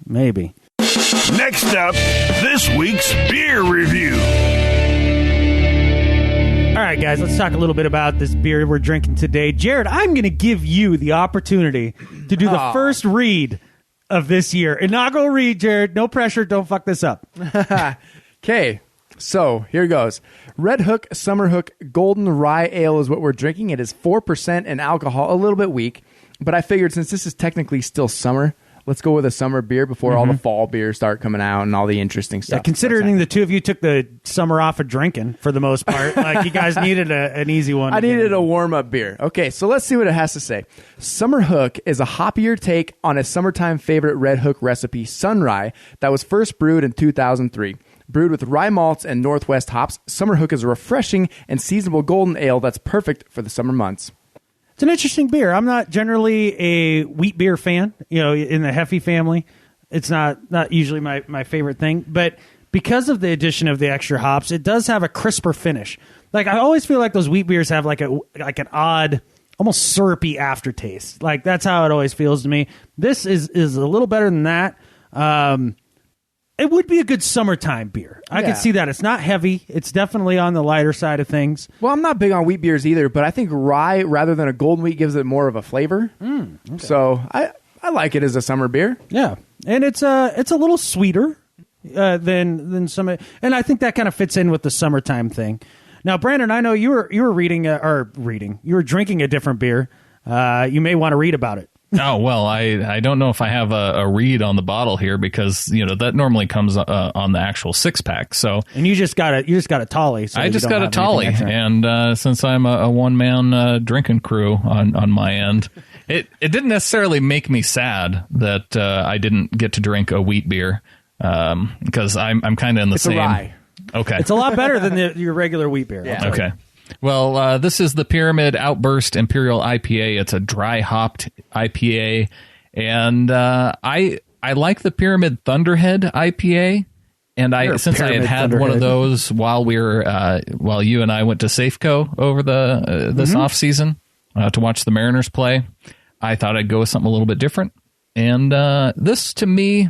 Maybe. Next up, this week's beer review. All right, guys, let's talk a little bit about this beer we're drinking today. Gerrad, I'm going to give you the opportunity to do the first read of this year. Inaugural read, Gerrad. No pressure. Don't fuck this up. Okay, so here goes. Redhook Summerhook Golden Rye Ale is what we're drinking. It is 4% in alcohol, a little bit weak. But I figured since this is technically still summer, let's go with a summer beer before all the fall beers start coming out and all the interesting stuff. Yeah, considering the two of you took the summer off of drinking for the most part, like you guys needed an easy one. I needed a warm-up beer. Okay, so let's see what it has to say. Summerhook is a hoppier take on a summertime favorite Redhook recipe, Sun Rye, that was first brewed in 2003. Brewed with rye malts and Northwest hops, Summerhook is a refreshing and seasonable golden ale that's perfect for the summer months. It's an interesting beer. I'm not generally a wheat beer fan, in the Heffy family. It's not usually my favorite thing. But because of the addition of the extra hops, it does have a crisper finish. Like, I always feel like those wheat beers have like an odd, almost syrupy aftertaste. Like, that's how it always feels to me. This is a little better than that. It would be a good summertime beer. I can see that. It's not heavy. It's definitely on the lighter side of things. Well, I'm not big on wheat beers either, but I think rye rather than a golden wheat gives it more of a flavor. Okay. So I like it as a summer beer. Yeah, and it's a little sweeter than some, and I think that kind of fits in with the summertime thing. Now, Brandon, I know you were you were drinking a different beer. You may want to read about it. Oh, well, I don't know if I have a read on the bottle here because, that normally comes on the actual 6-pack. So, and you just got a Tolly. So I just got a Tolly. And since I'm a one-man drinking crew on my end, it didn't necessarily make me sad that I didn't get to drink a wheat beer because I'm kind of in the same. It's a rye. Okay. It's a lot better than your regular wheat beer. Yeah. Okay. Well, this is the Pyramid Outburst Imperial IPA. It's a dry hopped IPA, and I like the Pyramid Thunderhead IPA. And since I had one of those while while you and I went to Safeco over this off season to watch the Mariners play, I thought I'd go with something a little bit different. And this, to me,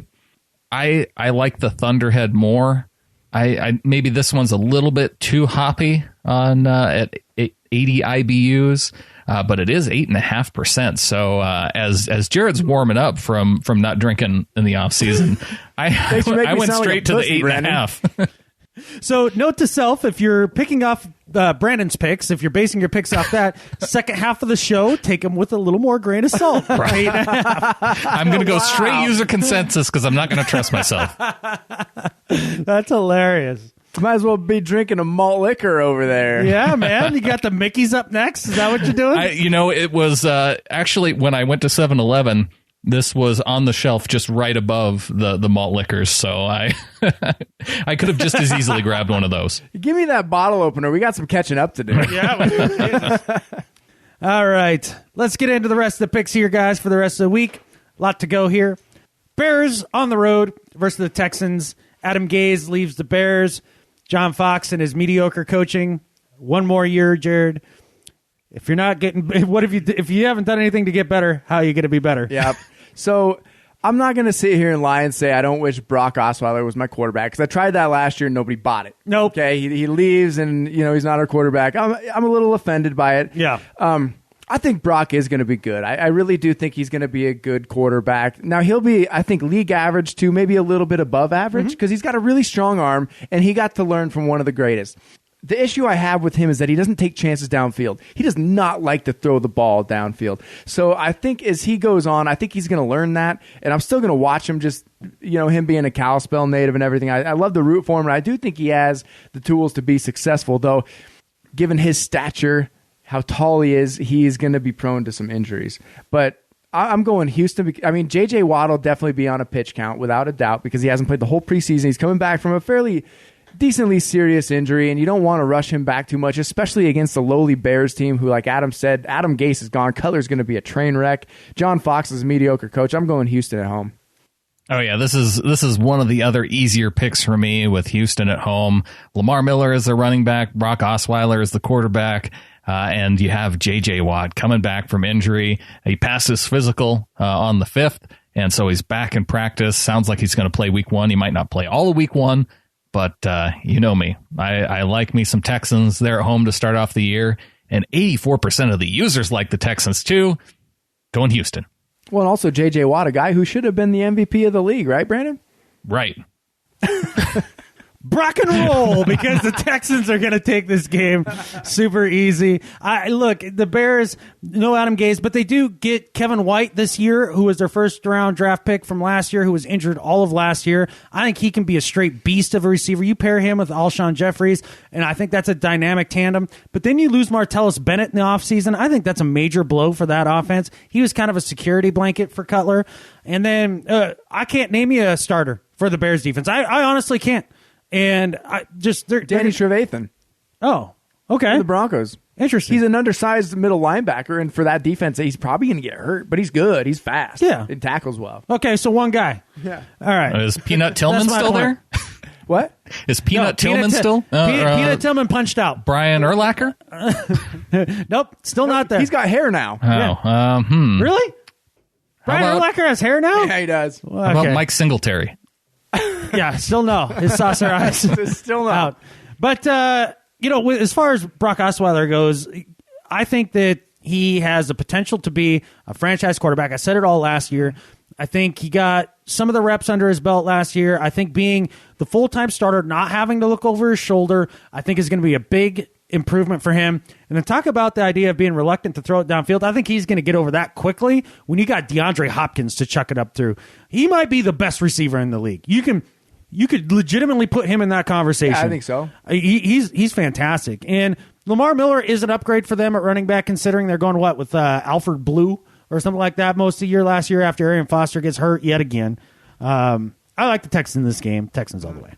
I like the Thunderhead more. I maybe this one's a little bit too hoppy on at 80 IBUs, but it is 8.5%. So as Gerrad's warming up from not drinking in the off season, I went straight to the 8.5. So note to self, if you're picking off Brandon's picks, if you're basing your picks off that, second half of the show, take them with a little more grain of salt. Right. I'm going to go straight user consensus because I'm not going to trust myself. That's hilarious. Might as well be drinking a malt liquor over there. Yeah, man. You got the Mickeys up next? Is that what you're doing? It was actually when I went to 7-Eleven, this was on the shelf just right above the malt liquors, so I could have just as easily grabbed one of those. Give me that bottle opener. We got some catching up to do. Yeah. All right. Let's get into the rest of the picks here, guys, for the rest of the week. A lot to go here. Bears on the road versus the Texans. Adam Gase leaves the Bears. John Fox and his mediocre coaching. One more year, Gerrad. If you're not getting, if you haven't done anything to get better, how are you going to be better? Yeah. So I'm not going to sit here and lie and say I don't wish Brock Osweiler was my quarterback because I tried that last year and nobody bought it. Nope. Okay. He leaves and he's not our quarterback. I'm a little offended by it. Yeah. I think Brock is going to be good. I really do think he's going to be a good quarterback. Now, he'll be, I think, league average to maybe a little bit above average because he's got a really strong arm, and he got to learn from one of the greatest. The issue I have with him is that he doesn't take chances downfield. He does not like to throw the ball downfield. So I think as he goes on, I think he's going to learn that, and I'm still going to watch him just, him being a Kalispell native and everything. I love the root for him, and I do think he has the tools to be successful, though, given his stature, how tall he is going to be prone to some injuries. But I'm going Houston. I mean, J.J. Watt will definitely be on a pitch count without a doubt because he hasn't played the whole preseason. He's coming back from a fairly decently serious injury, and you don't want to rush him back too much, especially against the lowly Bears team who, like Adam said, Adam Gase is gone. Cutler's going to be a train wreck. John Fox is a mediocre coach. I'm going Houston at home. Oh, yeah, this is one of the other easier picks for me with Houston at home. Lamar Miller is the running back. Brock Osweiler is the quarterback. And you have J.J. Watt coming back from injury. He passed his physical on the 5th, and so he's back in practice. Sounds like he's going to play week 1. He might not play all of week 1, but you know me. I like me some Texans. They're at home to start off the year, and 84% of the users like the Texans too. Going Houston. Well, and also J.J. Watt, a guy who should have been the MVP of the league, right, Brandon? Right. Rock and roll, because the Texans are going to take this game super easy. Look, the Bears, no Adam Gase, but they do get Kevin White this year, who was their first-round draft pick from last year, who was injured all of last year. I think he can be a straight beast of a receiver. You pair him with Alshon Jeffries, and I think that's a dynamic tandem. But then you lose Martellus Bennett in the offseason. I think that's a major blow for that offense. He was kind of a security blanket for Cutler. And then I can't name you a starter for the Bears defense. I honestly can't. And I just Danny Trevathan. Oh, okay. The Broncos. Interesting. He's an undersized middle linebacker, and for that defense, he's probably going to get hurt, but he's good. He's fast. Yeah. And tackles well. Okay, so one guy. Yeah. All right. Is Peanut Tillman still there? What? Is Peanut Tillman still? Peanut Tillman punched out. Brian Urlacher? Nope, still not there. He's got hair now. Oh, Really? Brian Urlacher has hair now? Yeah, he does. How about Mike Singletary? Yeah, still no. His saucer eyes still not out. But as far as Brock Osweiler goes, I think that he has the potential to be a franchise quarterback. I said it all last year. I think he got some of the reps under his belt last year. I think being the full-time starter, not having to look over his shoulder, I think is going to be a big improvement for him. And then talk about the idea of being reluctant to throw it downfield. I think he's going to get over that quickly when you got DeAndre Hopkins to chuck it up through. He might be the best receiver in the league. You could legitimately put him in that conversation. Yeah, I think so. He's fantastic. And Lamar Miller is an upgrade for them at running back, considering they're going with Alfred Blue or something like that most of the year last year after Arian Foster gets hurt yet again. I like the Texans in this game. Texans all the way.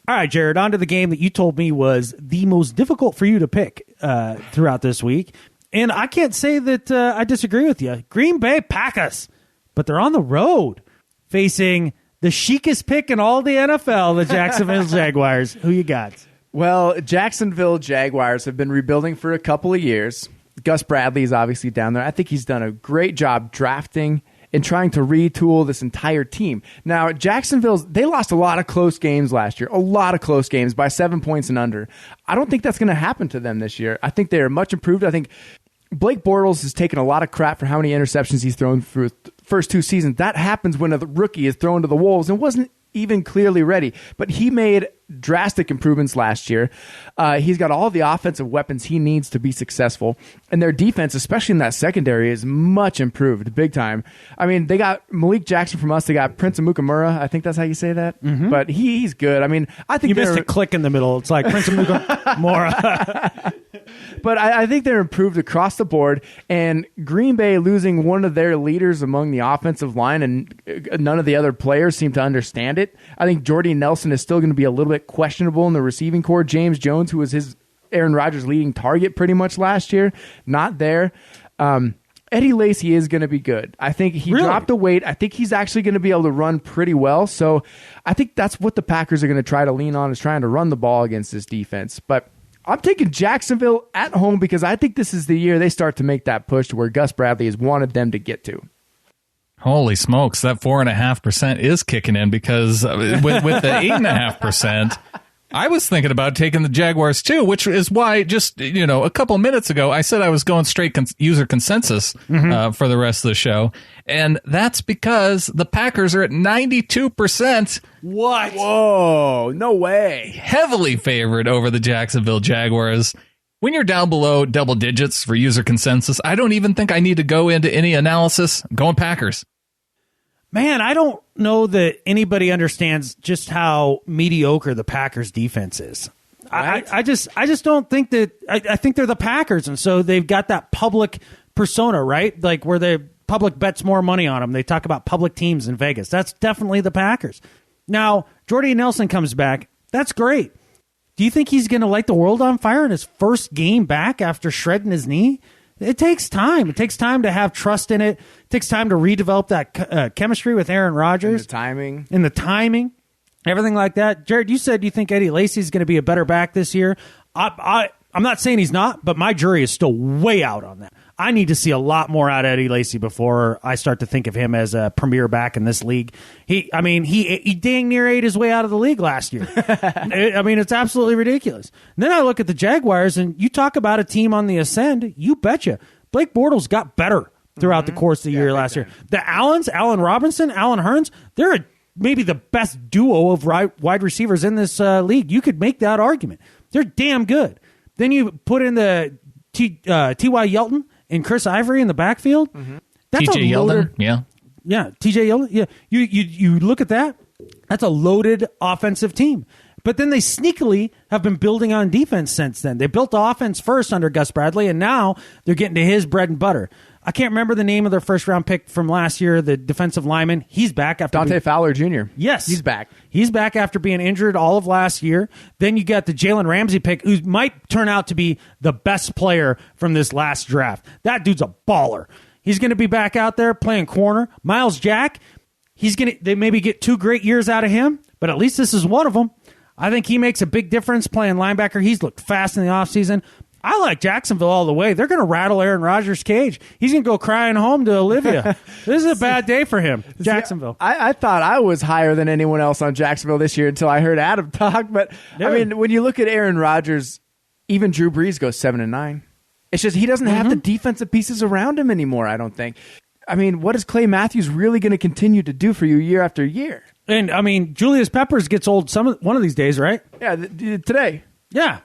All right, Jared, on to the game that you told me was the most difficult for you to pick throughout this week. And I can't say that I disagree with you. Green Bay Packers, but they're on the road facing the chicest pick in all the NFL, the Jacksonville Jaguars. Who you got? Well, Jacksonville Jaguars have been rebuilding for a couple of years. Gus Bradley is obviously down there. I think he's done a great job drafting and trying to retool this entire team. Now, they lost a lot of close games last year, a lot of close games by 7 points and under. I don't think that's going to happen to them this year. I think they're much improved. I think Blake Bortles has taken a lot of crap for how many interceptions he's thrown through the first 2 seasons. That happens when a rookie is thrown to the wolves and wasn't even clearly ready. But he made drastic improvements last year. He's got all the offensive weapons he needs to be successful. And their defense, especially in that secondary, is much improved, big time. I mean, they got Malik Jackson from us. They got Prince Amukamura. I think that's how you say that. Mm-hmm. But he's good. I mean, I think you missed a click in the middle. It's like Prince Amukamura. But I think they're improved across the board, and Green Bay losing one of their leaders among the offensive line, and none of the other players seem to understand it. I think Jordy Nelson is still going to be a little bit questionable in the receiving corps. James Jones, who was his Aaron Rodgers' leading target pretty much last year, not there. Eddie Lacy is going to be good. I think he dropped a weight. I think he's actually going to be able to run pretty well. So I think that's what the Packers are going to try to lean on, is trying to run the ball against this defense. But I'm taking Jacksonville at home because I think this is the year they start to make that push to where Gus Bradley has wanted them to get to. Holy smokes, that 4.5% is kicking in, because with the 8.5%, I was thinking about taking the Jaguars too, which is why just, a couple minutes ago, I said I was going straight user consensus for the rest of the show. And that's because the Packers are at 92%. What? Whoa, no way. Heavily favored over the Jacksonville Jaguars. When you're down below double digits for user consensus, I don't even think I need to go into any analysis. I'm going Packers. Man, I don't know that anybody understands just how mediocre the Packers defense is. Right? I just don't think that. I think they're the Packers, and so they've got that public persona, right? Like where the public bets more money on them. They talk about public teams in Vegas. That's definitely the Packers. Now, Jordy Nelson comes back. That's great. Do you think he's going to light the world on fire in his first game back after shredding his knee? It takes time. It takes time to have trust in it. It takes time to redevelop that chemistry with Aaron Rodgers. And the timing. Everything like that. Jared, you said you think Eddie Lacy's going to be a better back this year. I'm not saying he's not, but my jury is still way out on that. I need to see a lot more out of Eddie Lacy before I start to think of him as a premier back in this league. He dang near ate his way out of the league last year. It's absolutely ridiculous. And then I look at the Jaguars, and you talk about a team on the ascend. You betcha. Blake Bortles got better throughout the course of the year last year. The Allens, Allen Robinson, Allen Hurns, they're maybe the best duo of wide receivers in this league. You could make that argument. They're damn good. Then you put in the T.Y. Yeldon and Chris Ivory in the backfield. That's T.J. Yeldon, yeah, T.J. Yeldon, yeah. You look at that. That's a loaded offensive team. But then they sneakily have been building on defense since then. They built the offense first under Gus Bradley, and now they're getting to his bread and butter. I can't remember the name of their first-round pick from last year, the defensive lineman. He's back after Dante Fowler Jr. Yes. He's back. He's back after being injured all of last year. Then you got the Jalen Ramsey pick, who might turn out to be the best player from this last draft. That dude's a baller. He's going to be back out there playing corner. Miles Jack, they maybe get 2 great years out of him, but at least this is one of them. I think he makes a big difference playing linebacker. He's looked fast in the offseason. I like Jacksonville all the way. They're going to rattle Aaron Rodgers' cage. He's going to go crying home to Olivia. This is a bad day for him, Jacksonville. I thought I was higher than anyone else on Jacksonville this year until I heard Adam talk. But, when you look at Aaron Rodgers, even Drew Brees goes 7-9. It's just he doesn't have the defensive pieces around him anymore, I don't think. What is Clay Matthews really going to continue to do for you year after year? And, Julius Peppers gets old one of these days, right? Yeah, today. Yeah.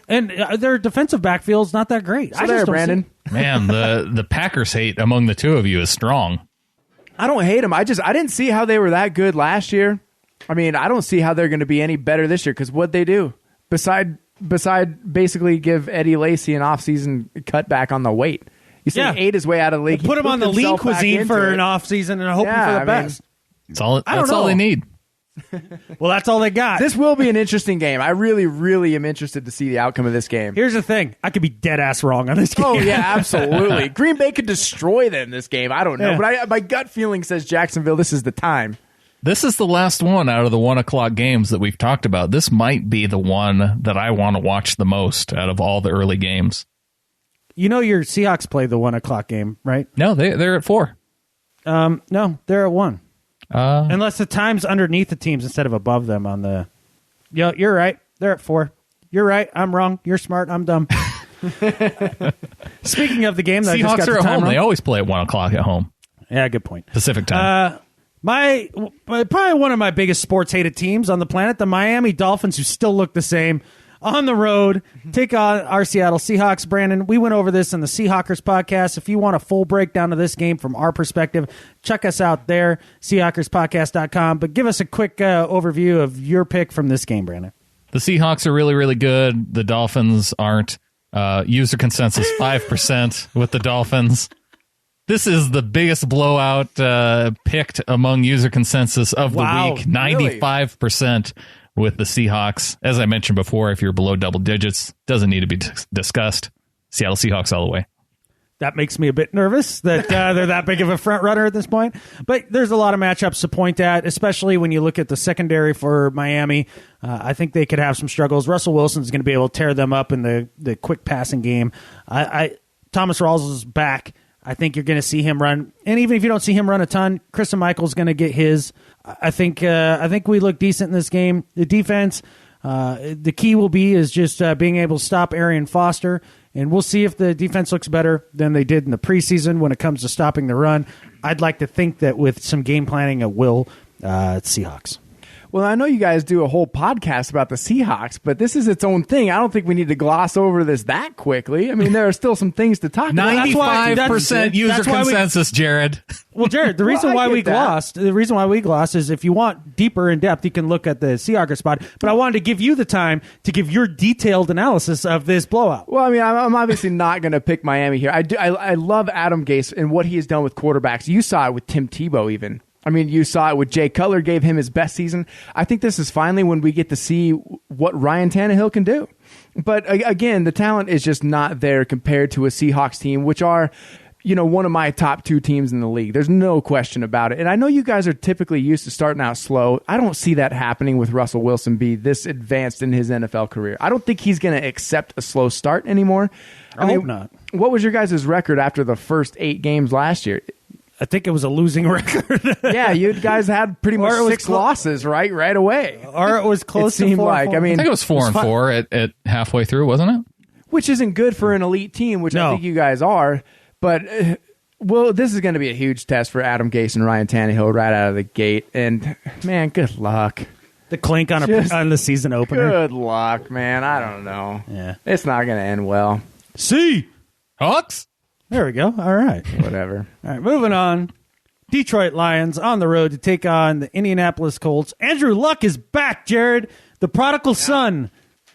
And their defensive backfield's not that great. So Brandon. Man, the Packers hate among the two of you is strong. I don't hate them. I didn't see how they were that good last year. I don't see how they're going to be any better this year because what'd they do? Beside basically give Eddie Lacy an offseason cutback on the weight. You see, he ate his way out of the league. Put him on the lean cuisine for an offseason and hoping for the best. That's all they need. Well, that's all they got. This will be an interesting game. I really, really am interested to see the outcome of this game. Here's the thing. I could be dead ass wrong on this game. Oh, yeah, absolutely. Green Bay could destroy them this game. I don't know. Yeah. But my gut feeling says Jacksonville, this is the time. This is the last one out of the 1 o'clock games that we've talked about. This might be the one that I want to watch the most out of all the early games. Your Seahawks play the 1 o'clock game, right? No, they're at 4. No, they're at 1. Unless the time's underneath the teams instead of above them on the... Yeah, you're right. They're at 4. You're right. I'm wrong. You're smart. I'm dumb. Speaking of the game, that Seahawks I just got are the at time home. wrong. They always play at 1 o'clock at home. Yeah, good point. Pacific time. Probably one of my biggest sports hated teams on the planet, the Miami Dolphins, who still look the same. On the road, take on our Seattle Seahawks. Brandon, we went over this in the Seahawkers podcast. If you want a full breakdown of this game from our perspective, check us out there, SeahawkersPodcast.com. But give us a quick overview of your pick from this game, Brandon. The Seahawks are really, really good. The Dolphins aren't. User consensus 5% with the Dolphins. This is the biggest blowout picked among user consensus of the week. 95%. With the Seahawks. As I mentioned before, if you're below double digits, doesn't need to be discussed. Seattle Seahawks all the way. That makes me a bit nervous that they're that big of a front runner at this point. But there's a lot of matchups to point at, especially when you look at the secondary for Miami. I think they could have some struggles. Russell Wilson's going to be able to tear them up in the quick passing game. Thomas Rawls is back. I think you're going to see him run. And even if you don't see him run a ton, Christian Michael's going to get his. I think we look decent in this game. The defense, The key will be is just being able to stop Arian Foster, and we'll see if the defense looks better than they did in the preseason when it comes to stopping the run. I'd like to think that with some game planning, it will. Seahawks. Well, I know you guys do a whole podcast about the Seahawks, but this is its own thing. I don't think we need to gloss over this that quickly. I mean, there are still some things to talk about. 95% user consensus, Jared. Well, Jared, the reason why we glossed is if you want deeper in depth, you can look at the Seahawks spot. But I wanted to give you the time to give your detailed analysis of this blowout. Well, I mean, I'm obviously not going to pick Miami here. I love Adam Gase and what he has done with quarterbacks. You saw it with Tim Tebow even. I mean, you saw it with Jay Cutler, gave him his best season. I think this is finally when we get to see what Ryan Tannehill can do. But again, the talent is just not there compared to a Seahawks team, which are, one of my top 2 teams in the league. There's no question about it. And I know you guys are typically used to starting out slow. I don't see that happening with Russell Wilson be this advanced in his NFL career. I don't think he's going to accept a slow start anymore. I hope not. What was your guys' record after the first 8 games last year? I think it was a losing record. Yeah, you guys had pretty much 6 losses right away. Or it was close it to seemed 4 like. 4. I mean, I think it was 4-4 at halfway through, wasn't it? Which isn't good for an elite team, which I think you guys are. But, this is going to be a huge test for Adam Gase and Ryan Tannehill right out of the gate. And, man, good luck. The clink on the season opener. Good luck, man. I don't know. Yeah. It's not going to end well. See? Hawks? There we go. All right. Whatever. All right, moving on. Detroit Lions on the road to take on the Indianapolis Colts. Andrew Luck is back, Jared. The prodigal son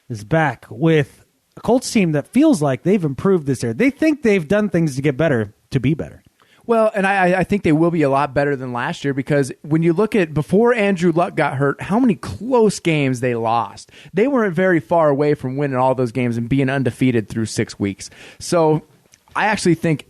is back with a Colts team that feels like they've improved this year. They think they've done things to get better, to be better. Well, and I think they will be a lot better than last year because when you look at before Andrew Luck got hurt, how many close games they lost. They weren't very far away from winning all those games and being undefeated through 6 weeks. So I actually think,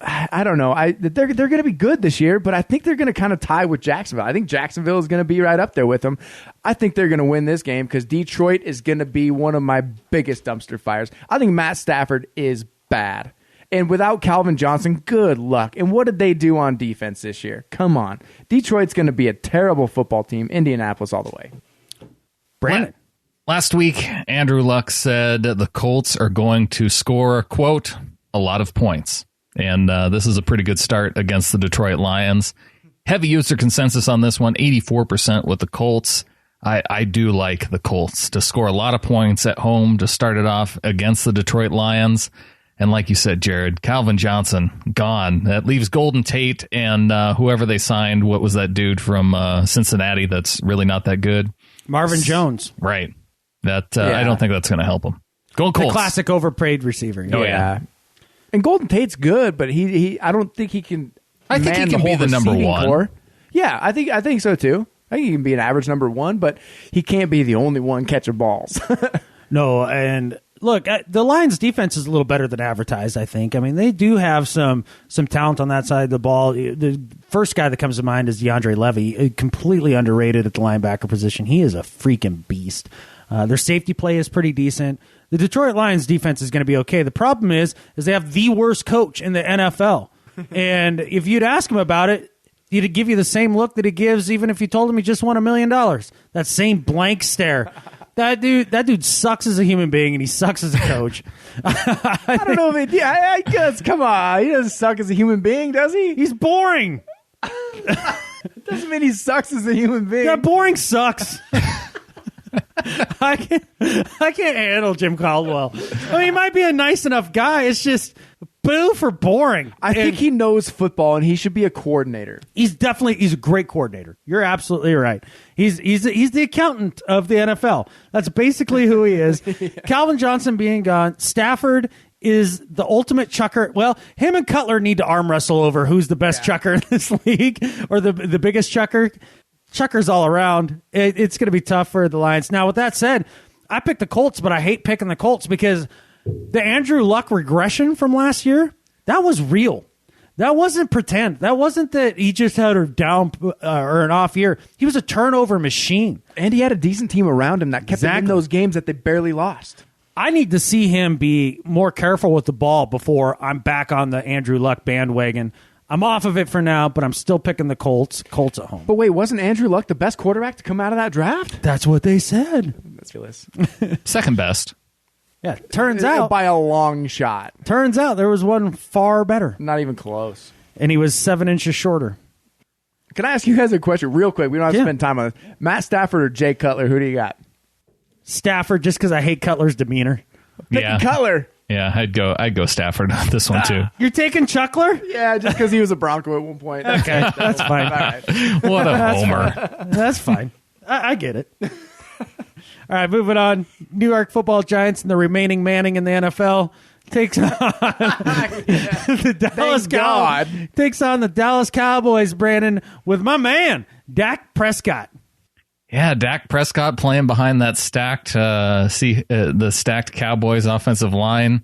I don't know, they're going to be good this year, but I think they're going to kind of tie with Jacksonville. I think Jacksonville is going to be right up there with them. I think they're going to win this game because Detroit is going to be one of my biggest dumpster fires. I think Matt Stafford is bad. And without Calvin Johnson, good luck. And what did they do on defense this year? Come on. Detroit's going to be a terrible football team. Indianapolis all the way. Brandon. Last week, Andrew Luck said the Colts are going to score, quote, a lot of points. And this is a pretty good start against the Detroit Lions. Heavy user consensus on this one, 84% with the Colts. I do like the Colts to score a lot of points at home to start it off against the Detroit Lions. And like you said, Jared, Calvin Johnson, gone. That leaves Golden Tate and whoever they signed. What was that dude from Cincinnati that's really not that good? Marvin Jones. Right. That I don't think that's going to help him. Go Colts. The classic overpaid receiver. Oh, yeah. And Golden Tate's good, but he I don't think he can. I think he can be the number one. Core. Yeah, I think so too. I think he can be an average number one, but he can't be the only one catching balls. No, and look, the Lions' defense is a little better than advertised, I think. I mean, they do have some talent on that side of the ball. The first guy that comes to mind is DeAndre Levy, completely underrated at the linebacker position. He is a freaking beast. Their safety play is pretty decent. The Detroit Lions defense is going to be okay. The problem is they have the worst coach in the NFL. And if you'd ask him about it, he'd give you the same look that he gives even if you told him he just won $1 million. That same blank stare. That dude sucks as a human being and he sucks as a coach. I don't know if I guess, come on. He doesn't suck as a human being, does he? He's boring. Doesn't mean he sucks as a human being. Yeah, boring sucks. I can't handle Jim Caldwell. I mean, he might be a nice enough guy. It's just boo for boring. I think he knows football and he should be a coordinator. He's a great coordinator. You're absolutely right. He's the accountant of the NFL. That's basically who he is. Yeah. Calvin Johnson being gone. Stafford is the ultimate chucker. Well, him and Cutler need to arm wrestle over who's the best chucker in this league or the biggest chucker. Chuckers all around. It's going to be tough for the Lions. Now, with that said, I picked the Colts, but I hate picking the Colts because the Andrew Luck regression from last year, that was real. That wasn't pretend. That wasn't that he just had a down or an off year. He was a turnover machine. And he had a decent team around him that kept him in those games that they barely lost. I need to see him be more careful with the ball before I'm back on the Andrew Luck bandwagon. I'm off of it for now, but I'm still picking the Colts at home. But wait, wasn't Andrew Luck the best quarterback to come out of that draft? That's what they said. ridiculous. Second best. Yeah, turns out by a long shot. Turns out there was one far better. Not even close. And he was 7 inches shorter. Can I ask you guys a question real quick? We don't have to spend time on it. Matt Stafford or Jay Cutler? Who do you got? Stafford, just because I hate Cutler's demeanor. Yeah. Cutler. Yeah, I'd go Stafford on this one too. You're taking Chuckler? Yeah, just because he was a Bronco at one point. Okay, that's fine. All right. What a homer. That's fine. I get it. All right, moving on. New York Football Giants and the remaining Manning in the NFL takes on the Dallas Cowboys. Takes on the Dallas Cowboys, Brandon, with my man, Dak Prescott. Yeah, Dak Prescott playing behind that stacked, the stacked Cowboys offensive line.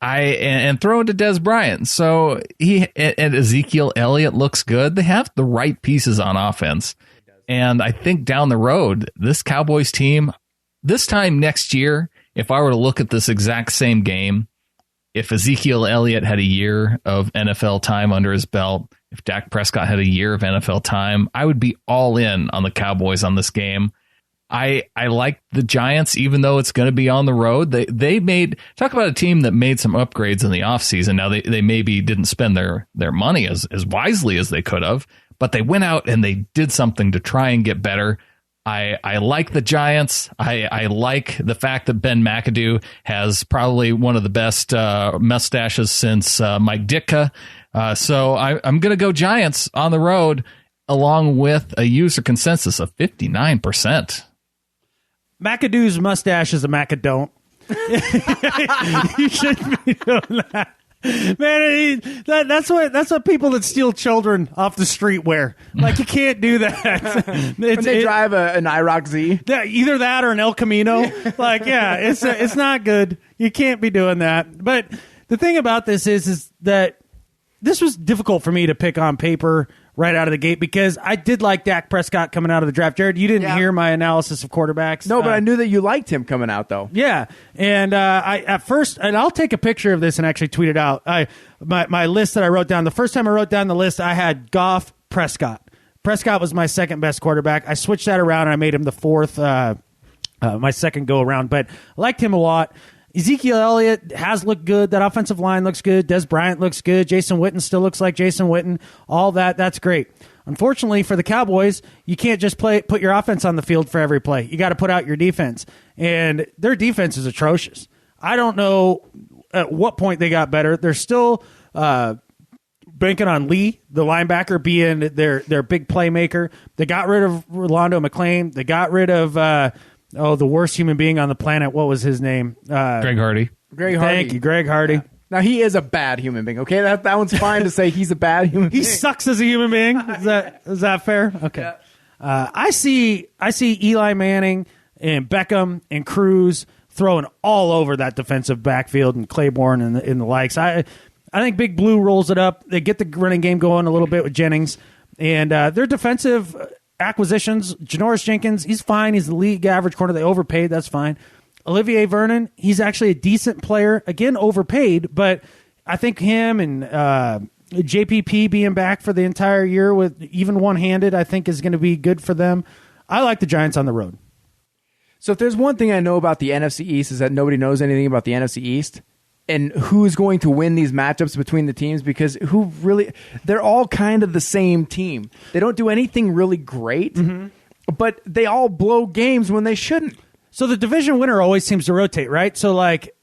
And throw it to Des Bryant. So and Ezekiel Elliott looks good. They have the right pieces on offense. And I think down the road, this Cowboys team, this time next year, if I were to look at this exact same game, if Ezekiel Elliott had a year of NFL time under his belt, if Dak Prescott had a year of NFL time, I would be all in on the Cowboys on this game. I like the Giants, even though it's going to be on the road. They made, talk about a team that made some upgrades in the offseason. Now, they maybe didn't spend their money as wisely as they could have, but they went out and they did something to try and get better. I like the Giants. I like the fact that Ben McAdoo has probably one of the best mustaches since Mike Ditka. So I'm going to go Giants on the road, along with a user consensus of 59%. McAdoo's mustache is a Macadont. You shouldn't be doing that. Man, that's what people that steal children off the street wear. Like, you can't do that. When they drive an IROC Z. Either that or an El Camino. Like, yeah, it's not good. You can't be doing that. But the thing about this is that this was difficult for me to pick on paper right out of the gate because I did like Dak Prescott coming out of the draft. Jared, you didn't hear my analysis of quarterbacks. No, but I knew that you liked him coming out, though. Yeah, and I at first, and I'll take a picture of this and actually tweet it out. My list that I wrote down, the first time I wrote down the list, I had Goff, Prescott. Prescott was my second best quarterback. I switched that around and I made him the fourth, my second go around, but I liked him a lot. Ezekiel Elliott has looked good. That offensive line looks good. Des Bryant looks good. Jason Witten still looks like Jason Witten. All that's great. Unfortunately for the Cowboys, you can't just put your offense on the field for every play. You got to put out your defense. And their defense is atrocious. I don't know at what point they got better. They're still banking on Lee, the linebacker, being their big playmaker. They got rid of Rolando McClain. They got rid of the worst human being on the planet. What was his name? Greg Hardy. Thank you, Greg Hardy. Yeah. Now, he is a bad human being, okay? That one's fine to say he's a bad human being. He sucks as a human being. Is that fair? Okay. Yeah. I see Eli Manning and Beckham and Cruz throwing all over that defensive backfield and Claiborne and the likes. I think Big Blue rolls it up. They get the running game going a little bit with Jennings. And their defensive acquisitions, Janoris Jenkins, he's fine. He's the league average corner. They overpaid. That's fine. Olivier Vernon, he's actually a decent player. Again, overpaid, but I think him and JPP being back for the entire year with even one-handed, I think is going to be good for them. I like the Giants on the road. So if there's one thing I know about the NFC East is that nobody knows anything about the NFC East and who's going to win these matchups between the teams, because they're all kind of the same team. They don't do anything really great, but they all blow games when they shouldn't. So the division winner always seems to rotate, right? So like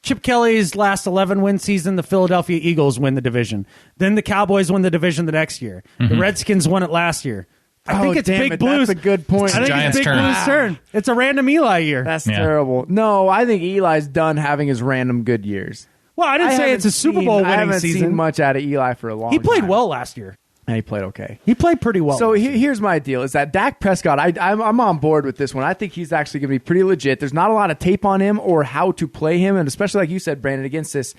Chip Kelly's last 11-win season, the Philadelphia Eagles win the division. Then the Cowboys win the division the next year. The Redskins won it last year. I think it's Big Blue's. That's a good point. I think it's Big Blue's turn. It's a random Eli year. That's terrible. No, I think Eli's done having his random good years. Well, I didn't say it's a Super Bowl winning season. I haven't seen much out of Eli for a long time. He played well last year. And he played okay. He played pretty well. So here's my deal, is that Dak Prescott, I'm on board with this one. I think he's actually going to be pretty legit. There's not a lot of tape on him or how to play him, and especially like you said, Brandon, against this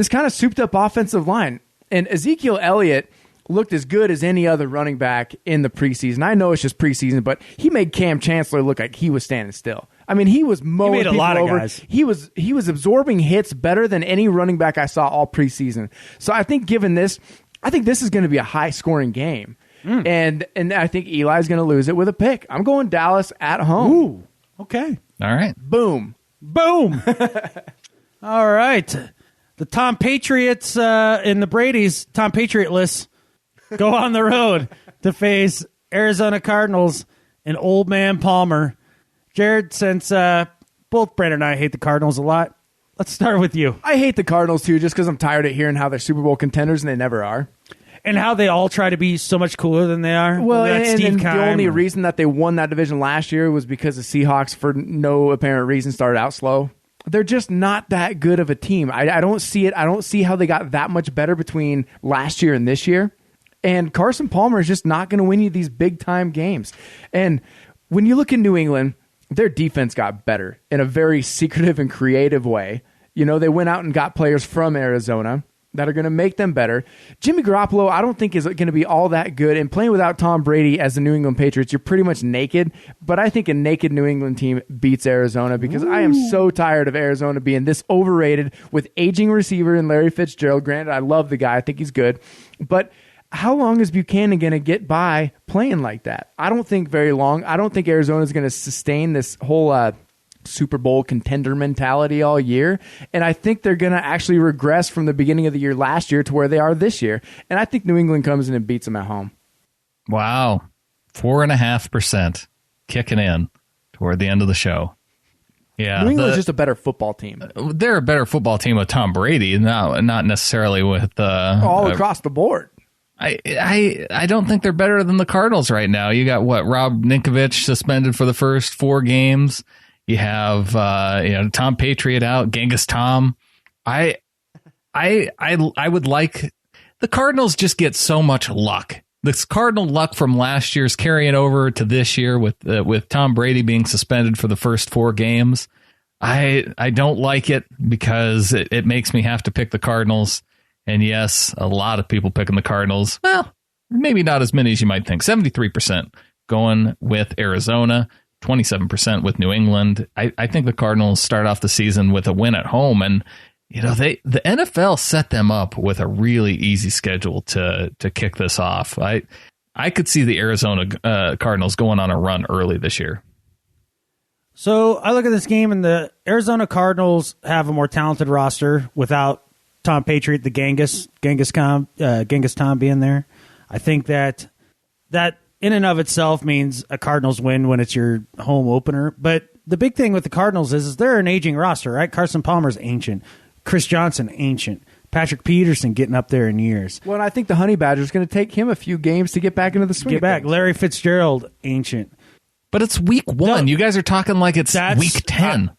kind of souped-up offensive line. And Ezekiel Elliott looked as good as any other running back in the preseason. I know it's just preseason, but he made Cam Chancellor look like he was standing still. I mean, he was mowing people over. Guys. He was absorbing hits better than any running back I saw all preseason. So I think given this, I think this is going to be a high-scoring game. And I think Eli's going to lose it with a pick. I'm going Dallas at home. Ooh. Okay. All right. Boom. Boom. All right. The Tom Patriots and the Brady's Tom Patriotless go on the road to face Arizona Cardinals and Old Man Palmer. Gerrad, since both Brandon and I hate the Cardinals a lot, let's start with you. I hate the Cardinals, too, just because I'm tired of hearing how they're Super Bowl contenders, and they never are. And how they all try to be so much cooler than they are. Well, and Steve the only reason that they won that division last year was because the Seahawks, for no apparent reason, started out slow. They're just not that good of a team. I don't see it. I don't see how they got that much better between last year and this year. And Carson Palmer is just not going to win you these big-time games. And when you look at New England, their defense got better in a very secretive and creative way. You know, they went out and got players from Arizona that are going to make them better. Jimmy Garoppolo, I don't think is going to be all that good. And playing without Tom Brady as the New England Patriots, you're pretty much naked. But I think a naked New England team beats Arizona because I am so tired of Arizona being this overrated with aging receiver and Larry Fitzgerald. Granted, I love the guy. I think he's good. But how long is Buchanan going to get by playing like that? I don't think very long. I don't think Arizona is going to sustain this whole Super Bowl contender mentality all year. And I think they're going to actually regress from the beginning of the year last year to where they are this year. And I think New England comes in and beats them at home. Wow. 4.5% kicking in toward the end of the show. Yeah, New England's just a better football team. They're a better football team with Tom Brady, not necessarily with all across the board. I don't think they're better than the Cardinals right now. You got Rob Ninkovich suspended for the first 4 games. You have Tom Patriot out, Genghis Tom. I would like the Cardinals just get so much luck. This Cardinal luck from last year's carrying over to this year with Tom Brady being suspended for the first 4 games. I don't like it because it makes me have to pick the Cardinals. And yes, a lot of people picking the Cardinals. Well, maybe not as many as you might think. 73% going with Arizona. 27% with New England. I think the Cardinals start off the season with a win at home, and the NFL set them up with a really easy schedule to kick this off. I could see the Arizona Cardinals going on a run early this year. So I look at this game, and the Arizona Cardinals have a more talented roster without Tom Patriot, the Genghis Tom being there. I think that in and of itself means a Cardinals win when it's your home opener. But the big thing with the Cardinals is they're an aging roster, right? Carson Palmer's ancient. Chris Johnson, ancient. Patrick Peterson getting up there in years. Well, and I think the Honey Badger's going to take him a few games to get back into the swing. Get back. Larry Fitzgerald, ancient. But it's week 1. No, you guys are talking like it's week 10.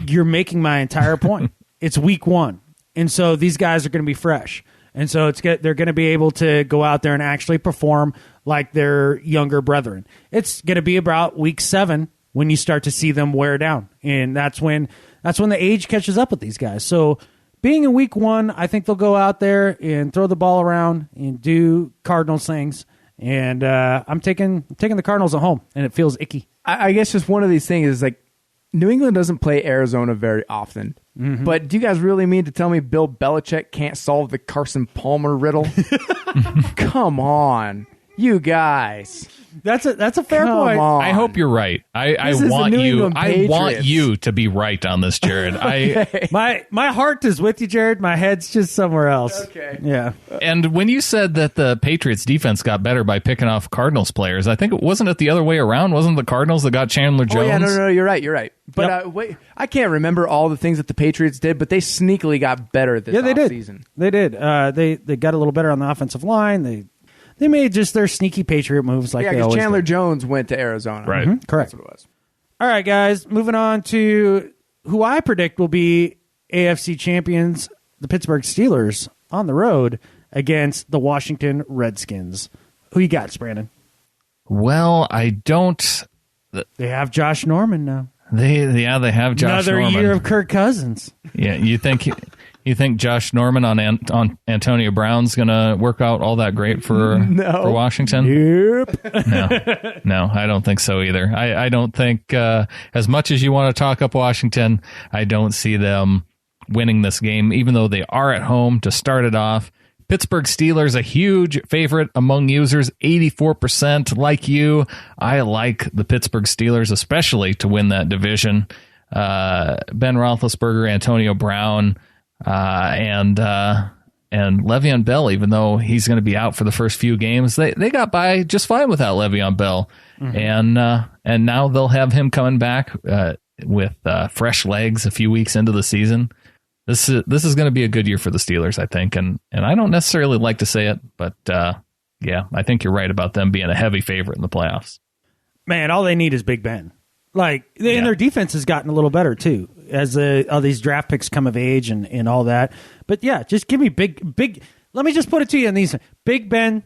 You're making my entire point. It's week 1. And so these guys are going to be fresh. And so they're going to be able to go out there and actually perform like their younger brethren. It's going to be about week 7 when you start to see them wear down. And that's when the age catches up with these guys. So being in week 1, I think they'll go out there and throw the ball around and do Cardinals things. And I'm taking the Cardinals at home, and it feels icky. I guess just one of these things is like New England doesn't play Arizona very often. Mm-hmm. But do you guys really mean to tell me Bill Belichick can't solve the Carson Palmer riddle? Come on, you guys. That's a fair point. On. I hope you're right. I want you to be right on this, Gerrad. Okay. My heart is with you, Gerrad. My head's just somewhere else. Okay. Yeah. And when you said that the Patriots defense got better by picking off Cardinals players, I think wasn't it the other way around? Wasn't the Cardinals that got Chandler Jones? Oh yeah, no, you're right. But wait, I can't remember all the things that the Patriots did, but they sneakily got better this offseason. They did. They got a little better on the offensive line. They made just their sneaky Patriot moves like they always Chandler did. Jones went to Arizona. Right. Mm-hmm. Correct. That's what it was. All right, guys. Moving on to who I predict will be AFC champions, the Pittsburgh Steelers, on the road against the Washington Redskins. Who you got, Brandon? Well, I don't. They have Josh Norman now. They have Josh Norman. Another year of Kirk Cousins. Yeah, you think Josh Norman on Antonio Brown's going to work out all that great for Washington? Yep. No, I don't think so either. I don't think, as much as you want to talk up Washington, I don't see them winning this game, even though they are at home to start it off. Pittsburgh Steelers, a huge favorite among users, 84%. Like you, I like the Pittsburgh Steelers, especially to win that division. Ben Roethlisberger, Antonio Brown, and Le'Veon Bell, even though he's going to be out for the first few games, they got by just fine without Le'Veon Bell. Mm-hmm. And now they'll have him coming back with fresh legs a few weeks into the season. This is going to be a good year for the Steelers, I think, and I don't necessarily like to say it, but yeah, I think you're right about them being a heavy favorite in the playoffs. Man, all they need is Big Ben. And their defense has gotten a little better too as all these draft picks come of age and all that. But yeah, just give me big. Let me just put it to you in these: Big Ben,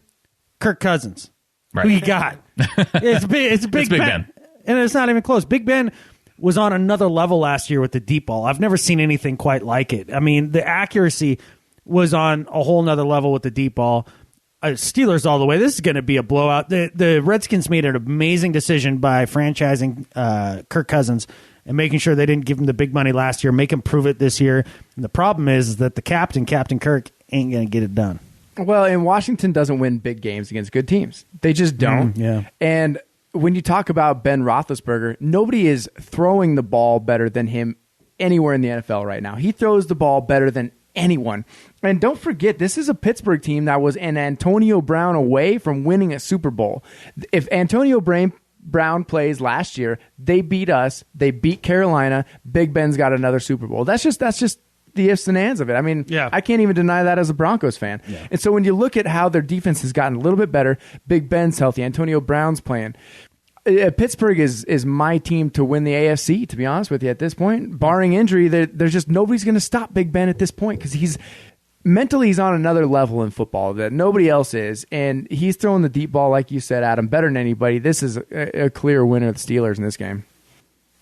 Kirk Cousins. Right. Who you got? It's Big Ben, and it's not even close. Big Ben was on another level last year with the deep ball. I've never seen anything quite like it. I mean, the accuracy was on a whole nother level with the deep ball. Steelers all the way. This is going to be a blowout. The Redskins made an amazing decision by franchising Kirk Cousins and making sure they didn't give him the big money last year, make him prove it this year. And the problem is that the Captain Kirk, ain't going to get it done. Well, and Washington doesn't win big games against good teams. They just don't. Yeah. And when you talk about Ben Roethlisberger, nobody is throwing the ball better than him anywhere in the NFL right now. He throws the ball better than anyone. And don't forget, this is a Pittsburgh team that was an Antonio Brown away from winning a Super Bowl. If Antonio Brown plays last year, they beat us. They beat Carolina. Big Ben's got another Super Bowl. That's just the ifs and ands of it. I mean, I can't even deny that as a Broncos fan. Yeah. And so when you look at how their defense has gotten a little bit better, Big Ben's healthy, Antonio Brown's playing. Pittsburgh is my team to win the AFC, to be honest with you, at this point. Barring injury, there's just nobody's going to stop Big Ben at this point because he's on another level in football that nobody else is, and he's throwing the deep ball, like you said, Adam, better than anybody. This is a clear winner of the Steelers in this game.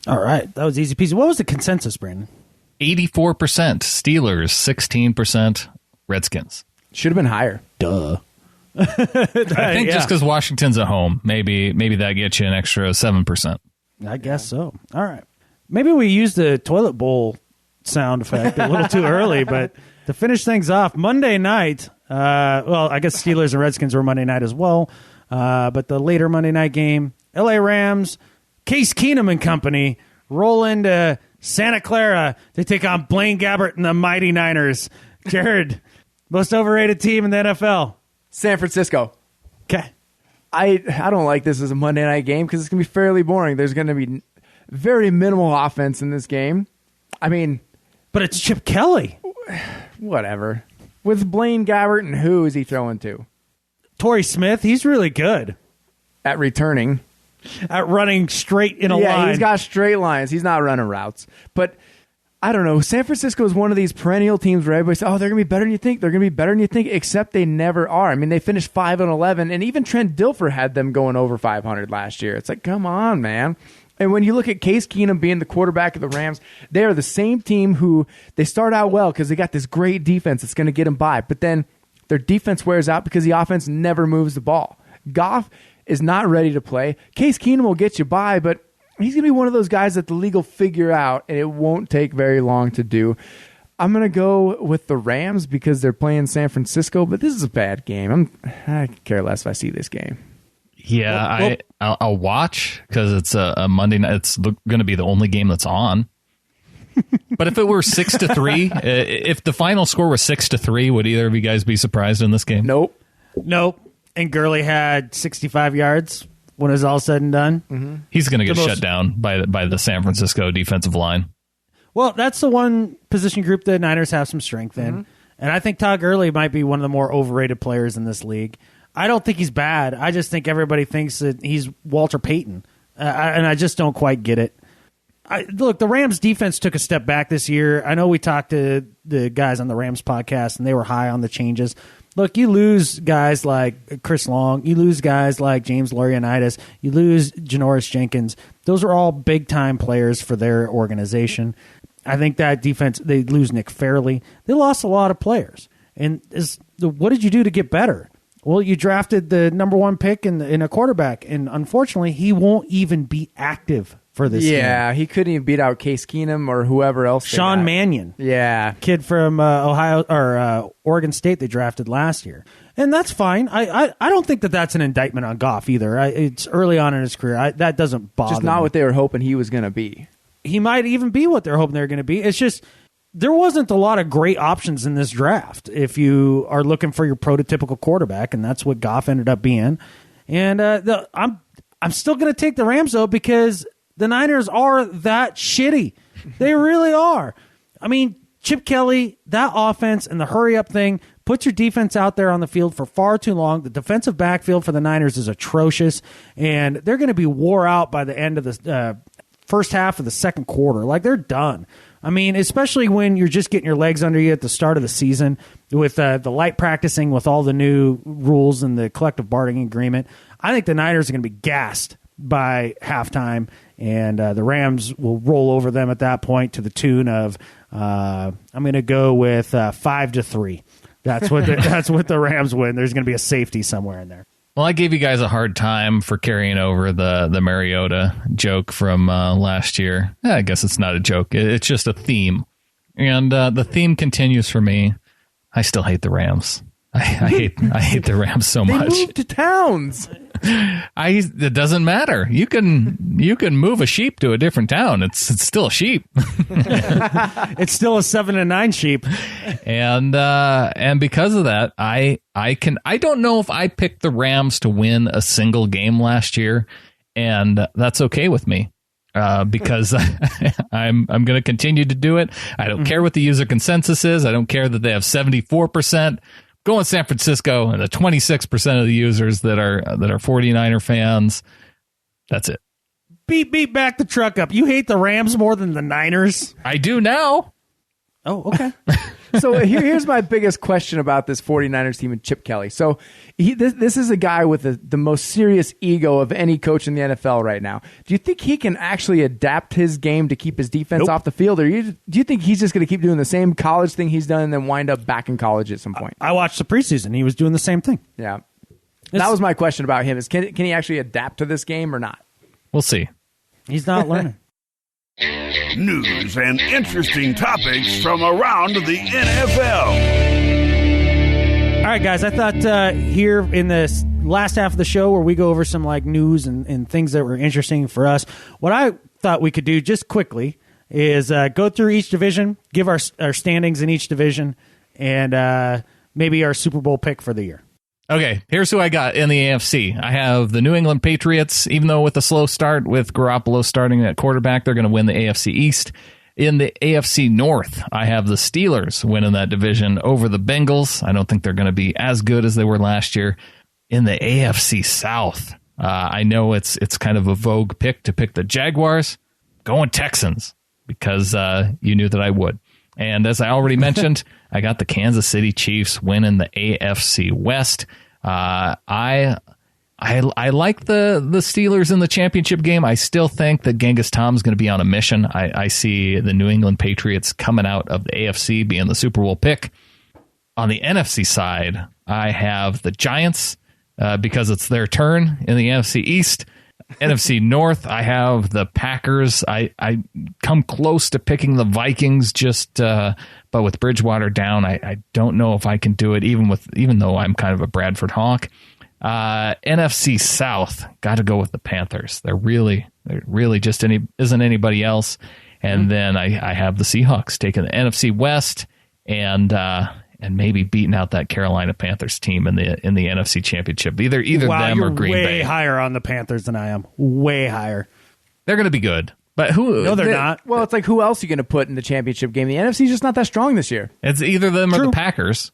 All right. That was easy peasy. What was the consensus, Brandon? 84% Steelers, 16% Redskins. Should have been higher. Duh. I think just because Washington's at home, maybe that gets you an extra 7%. I guess so. All right. Maybe we used the toilet bowl sound effect a little too early, but to finish things off, Monday night, I guess Steelers and Redskins were Monday night as well, but the later Monday night game, LA Rams, Case Keenum and company roll into Santa Clara to take on Blaine Gabbert and the Mighty Niners. Gerrad, most overrated team in the NFL. San Francisco. Okay. I don't like this as a Monday night game because it's going to be fairly boring. There's going to be very minimal offense in this game. I mean... But it's Chip Kelly. Whatever. With Blaine Gabbert, and who is he throwing to? Torrey Smith, he's really good. At returning. At running straight in a line. Yeah, he's got straight lines. He's not running routes. But... I don't know. San Francisco is one of these perennial teams where everybody says, they're going to be better than you think. They're going to be better than you think, except they never are. I mean, they finished 5-11, and even Trent Dilfer had them going over 500 last year. It's like, come on, man. And when you look at Case Keenum being the quarterback of the Rams, they are the same team who they start out well because they got this great defense that's going to get them by. But then their defense wears out because the offense never moves the ball. Goff is not ready to play. Case Keenum will get you by, but he's going to be one of those guys that the league will figure out, and it won't take very long to do. I'm going to go with the Rams because they're playing San Francisco, but this is a bad game. I care less if I see this game. Yeah, I'll watch because it's a Monday night. It's going to be the only game that's on. But if it were 6-3, if the final score was 6-3, would either of you guys be surprised in this game? Nope. And Gurley had 65 yards. When it's all said and done, he's going to get shut down by the San Francisco defensive line. Well, that's the one position group the Niners have some strength in, and I think Todd Gurley might be one of the more overrated players in this league. I don't think he's bad. I just think everybody thinks that he's Walter Payton, and I just don't quite get it. Look, the Rams defense took a step back this year. I know we talked to the guys on the Rams podcast, and they were high on the changes. Look, you lose guys like Chris Long. You lose guys like James Laurinaitis. You lose Janoris Jenkins. Those are all big-time players for their organization. I think that defense, they lose Nick Fairley. They lost a lot of players. And what did you do to get better? Well, you drafted the number one pick in a quarterback, and unfortunately, he won't even be active for this game. He couldn't even beat out Case Keenum or whoever else. Sean Mannion. Yeah. Kid from Oregon State they drafted last year. And that's fine. I don't think that that's an indictment on Goff either. It's early on in his career. That doesn't bother Just not me. what they were hoping he was going to be. He might even be what they're hoping they're going to be. It's just there wasn't a lot of great options in this draft if you are looking for your prototypical quarterback, and that's what Goff ended up being. And I'm still going to take the Rams, though, because the Niners are that shitty. They really are. I mean, Chip Kelly, that offense and the hurry-up thing, put your defense out there on the field for far too long. The defensive backfield for the Niners is atrocious, and they're going to be wore out by the end of the first half of the second quarter. Like, they're done. I mean, especially when you're just getting your legs under you at the start of the season with the light practicing with all the new rules and the collective bargaining agreement. I think the Niners are going to be gassed by halftime, and the Rams will roll over them at that point to the tune of I'm going to go with 5-3. That's what the Rams win. There's going to be a safety somewhere in there. Well, I gave you guys a hard time for carrying over the Mariota joke from last year. I guess it's not a joke. It's just a theme. And the theme continues for me. I still hate the Rams. I hate the Rams so much. They moved to towns. It doesn't matter. You can move a sheep to a different town. It's still a sheep. It's still a 7-9 sheep. And because of that, I don't know if I picked the Rams to win a single game last year, and that's okay with me. Because I'm going to continue to do it. I don't care what the user consensus is. I don't care that they have 74%. Going San Francisco and the 26% of the users that are 49er fans. That's it. Beep, back the truck up. You hate the Rams more than the Niners? I do now. Oh, okay. So here's my biggest question about this 49ers team and Chip Kelly. So this is a guy with the most serious ego of any coach in the NFL right now. Do you think he can actually adapt his game to keep his defense off the field? Or do you think he's just going to keep doing the same college thing he's done and then wind up back in college at some point? I watched the preseason. He was doing the same thing. Yeah. That was my question about him is can he actually adapt to this game or not? We'll see. He's not learning. News and interesting topics from around the NFL. All right, guys, I thought here in this last half of the show where we go over some like news and things that were interesting for us, what I thought we could do just quickly is go through each division, give our standings in each division, and maybe our Super Bowl pick for the year. Okay, here's who I got in the AFC. I have the New England Patriots, even though with a slow start, with Garoppolo starting at quarterback, they're going to win the AFC East. In the AFC North, I have the Steelers winning that division over the Bengals. I don't think they're going to be as good as they were last year. In the AFC South, I know it's kind of a vogue pick to pick the Jaguars. Going Texans, because you knew that I would. And as I already mentioned, I got the Kansas City Chiefs winning the AFC West. I like the Steelers in the championship game. I still think that Genghis Tom is going to be on a mission. I see the New England Patriots coming out of the AFC being the Super Bowl pick. On the NFC side, I have the Giants because it's their turn in the NFC East. NFC North, I have the Packers. I come close to picking the Vikings, but with Bridgewater down, I don't know if I can do it, even though I'm kind of a Bradford Hawk. NFC South, got to go with the Panthers. They're really just isn't anybody else. And then I have the Seahawks taking the NFC West and maybe beating out that Carolina Panthers team in the NFC Championship. Either them or Green Bay. Way higher on the Panthers than I am. Way higher. They're going to be good. But who? No, they're not. Well, it's like who else are you going to put in the championship game? The NFC's just not that strong this year. It's either them or the Packers.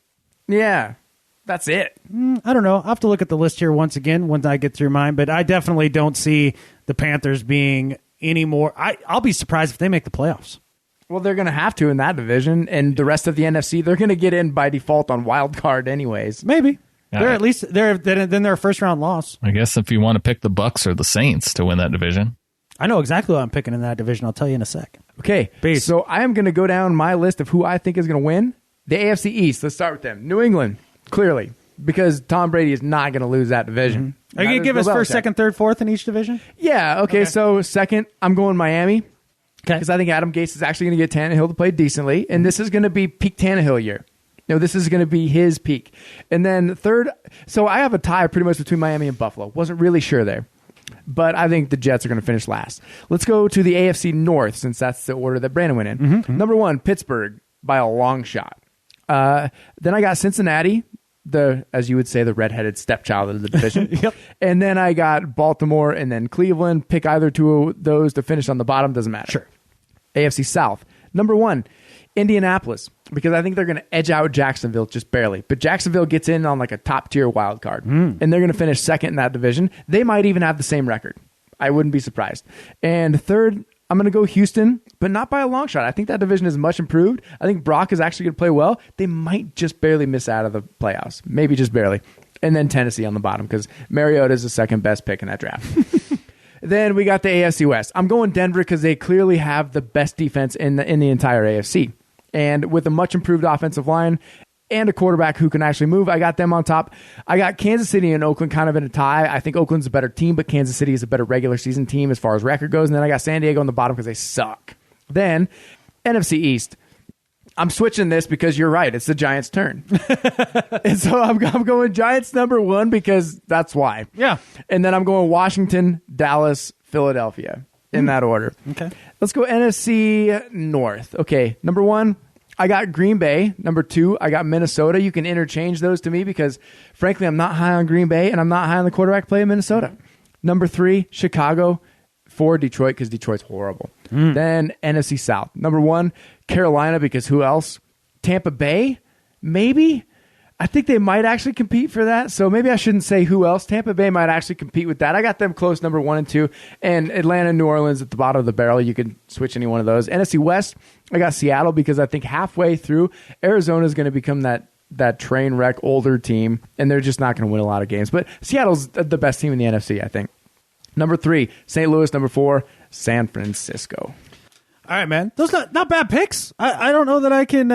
Yeah, that's it. I don't know. I'll have to look at the list here once again once I get through mine. But I definitely don't see the Panthers being any more. I'll be surprised if they make the playoffs. Well, they're going to have to in that division, and the rest of the NFC, they're going to get in by default on wild card anyways. Maybe. They're at least then they're a first round loss. I guess if you want to pick the Bucks or the Saints to win that division. I know exactly what I'm picking in that division. I'll tell you in a sec. Okay, Peace. So I am going to go down my list of who I think is going to win. The AFC East, let's start with them. New England, clearly, because Tom Brady is not going to lose that division. Are you going to give us first, second, third, fourth in each division? Yeah. Okay. So second, I'm going Miami. Okay. Because I think Adam Gase is actually going to get Tannehill to play decently. And this is going to be peak Tannehill year. This is going to be his peak. And then third, so I have a tie pretty much between Miami and Buffalo. Wasn't really sure there. But I think the Jets are going to finish last. Let's go to the AFC North, since that's the order that Brandon went in. Mm-hmm. Number 1, Pittsburgh, by a long shot. Then I got Cincinnati, as you would say, the redheaded stepchild of the division. Yep. And then I got Baltimore and then Cleveland. Pick either two of those to finish on the bottom. Doesn't matter. Sure. AFC South. Number 1, Indianapolis, because I think they're going to edge out Jacksonville just barely. But Jacksonville gets in on like a top-tier wild card, and they're going to finish second in that division. They might even have the same record. I wouldn't be surprised. And third, I'm going to go Houston, but not by a long shot. I think that division is much improved. I think Brock is actually going to play well. They might just barely miss out of the playoffs, maybe just barely. And then Tennessee on the bottom, because Mariota is the second best pick in that draft. Then we got the AFC West. I'm going Denver because they clearly have the best defense in the entire AFC. And with a much improved offensive line and a quarterback who can actually move, I got them on top. I got Kansas City and Oakland kind of in a tie. I think Oakland's a better team, but Kansas City is a better regular season team as far as record goes. And then I got San Diego on the bottom because they suck. Then NFC East. I'm switching this because you're right. It's the Giants' turn. And so I'm going Giants number 1 because that's why. Yeah. And then I'm going Washington, Dallas, Philadelphia in that order. Okay. Let's go NFC North. Okay. Number 1, I got Green Bay. Number 2, I got Minnesota. You can interchange those to me because, frankly, I'm not high on Green Bay and I'm not high on the quarterback play in Minnesota. Number 3, Chicago. 4, Detroit, because Detroit's horrible. Then NFC South. Number 1, Carolina, because who else? Tampa Bay, maybe? I think they might actually compete for that, so maybe I shouldn't say who else. Tampa Bay might actually compete with that. I got them close, number 1 and 2, and Atlanta and New Orleans at the bottom of the barrel. You can switch any one of those. NFC West, I got Seattle, because I think halfway through, Arizona is going to become that train wreck older team, and they're just not going to win a lot of games. But Seattle's the best team in the NFC, I think. Number 3, St. Louis. Number 4, San Francisco. All right, man. Those not bad picks. I don't know that I can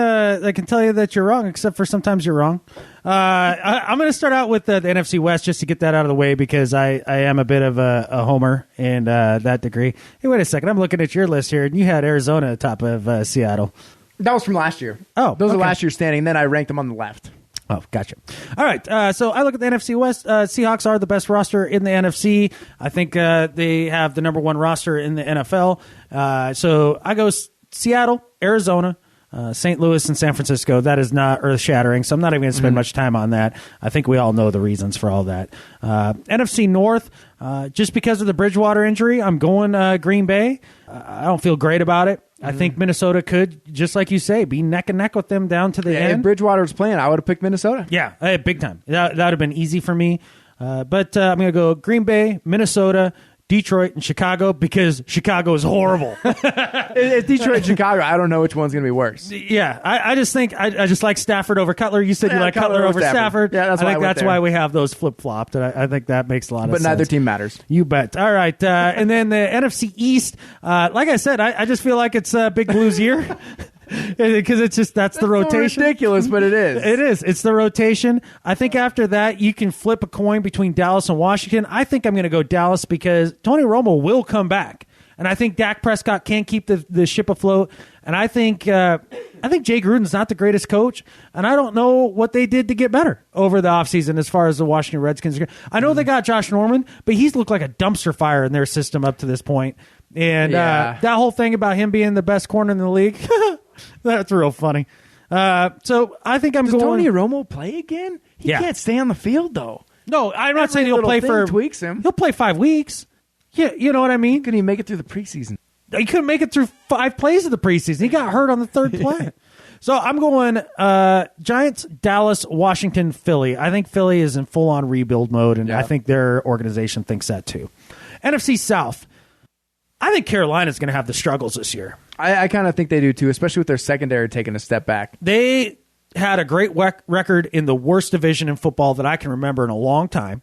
tell you that you're wrong, except for sometimes you're wrong. I'm going to start out with the NFC West just to get that out of the way because I am a bit of a homer in that degree. Hey, wait a second. I'm looking at your list here, and you had Arizona atop of Seattle. That was from last year. Oh, those okay. are last year's standing. Then I ranked them on the left. Oh, gotcha. All right. So I look at the NFC West. Seahawks are the best roster in the NFC. I think they have the number 1 roster in the NFL. So I go Seattle, Arizona, St. Louis, and San Francisco. That is not earth-shattering, so I'm not even going to spend much time on that. I think we all know the reasons for all that. NFC North, just because of the Bridgewater injury, I'm going Green Bay. I don't feel great about it. I think Minnesota could, just like you say, be neck and neck with them down to the end. If Bridgewater was playing, I would have picked Minnesota. Yeah, big time. That would have been easy for me. But I'm going to go Green Bay, Minnesota, Detroit, and Chicago because Chicago is horrible. It's Detroit and Chicago. I don't know which one's going to be worse. Yeah, I just think I just like Stafford over Cutler. You said you like Cutler over Stafford. Yeah, I think that's why we have those flip-flopped. And I think that makes a lot of sense. But neither team matters. You bet. All right. And then the NFC East, like I said, I just feel like it's Big Blue's year. Because that's the rotation. So ridiculous, but it is. It is. It's the rotation. I think after that, you can flip a coin between Dallas and Washington. I think I'm going to go Dallas because Tony Romo will come back. And I think Dak Prescott can keep the ship afloat. And I think Jay Gruden's not the greatest coach. And I don't know what they did to get better over the offseason as far as the Washington Redskins. I know they got Josh Norman, but he's looked like a dumpster fire in their system up to this point. And that whole thing about him being the best corner in the league, that's real funny. So I think I'm Does going. Tony Romo play again? He can't stay on the field, though. No, I'm not saying he'll play for. Tweaks him. He'll play 5 weeks. Yeah, you know what I mean? Could he make it through the preseason? He couldn't make it through 5 plays of the preseason. He got hurt on the 3rd play. So I'm going Giants, Dallas, Washington, Philly. I think Philly is in full-on rebuild mode, and I think their organization thinks that too. NFC South. I think Carolina's going to have the struggles this year. I kind of think they do too, especially with their secondary taking a step back. They had a great record in the worst division in football that I can remember in a long time.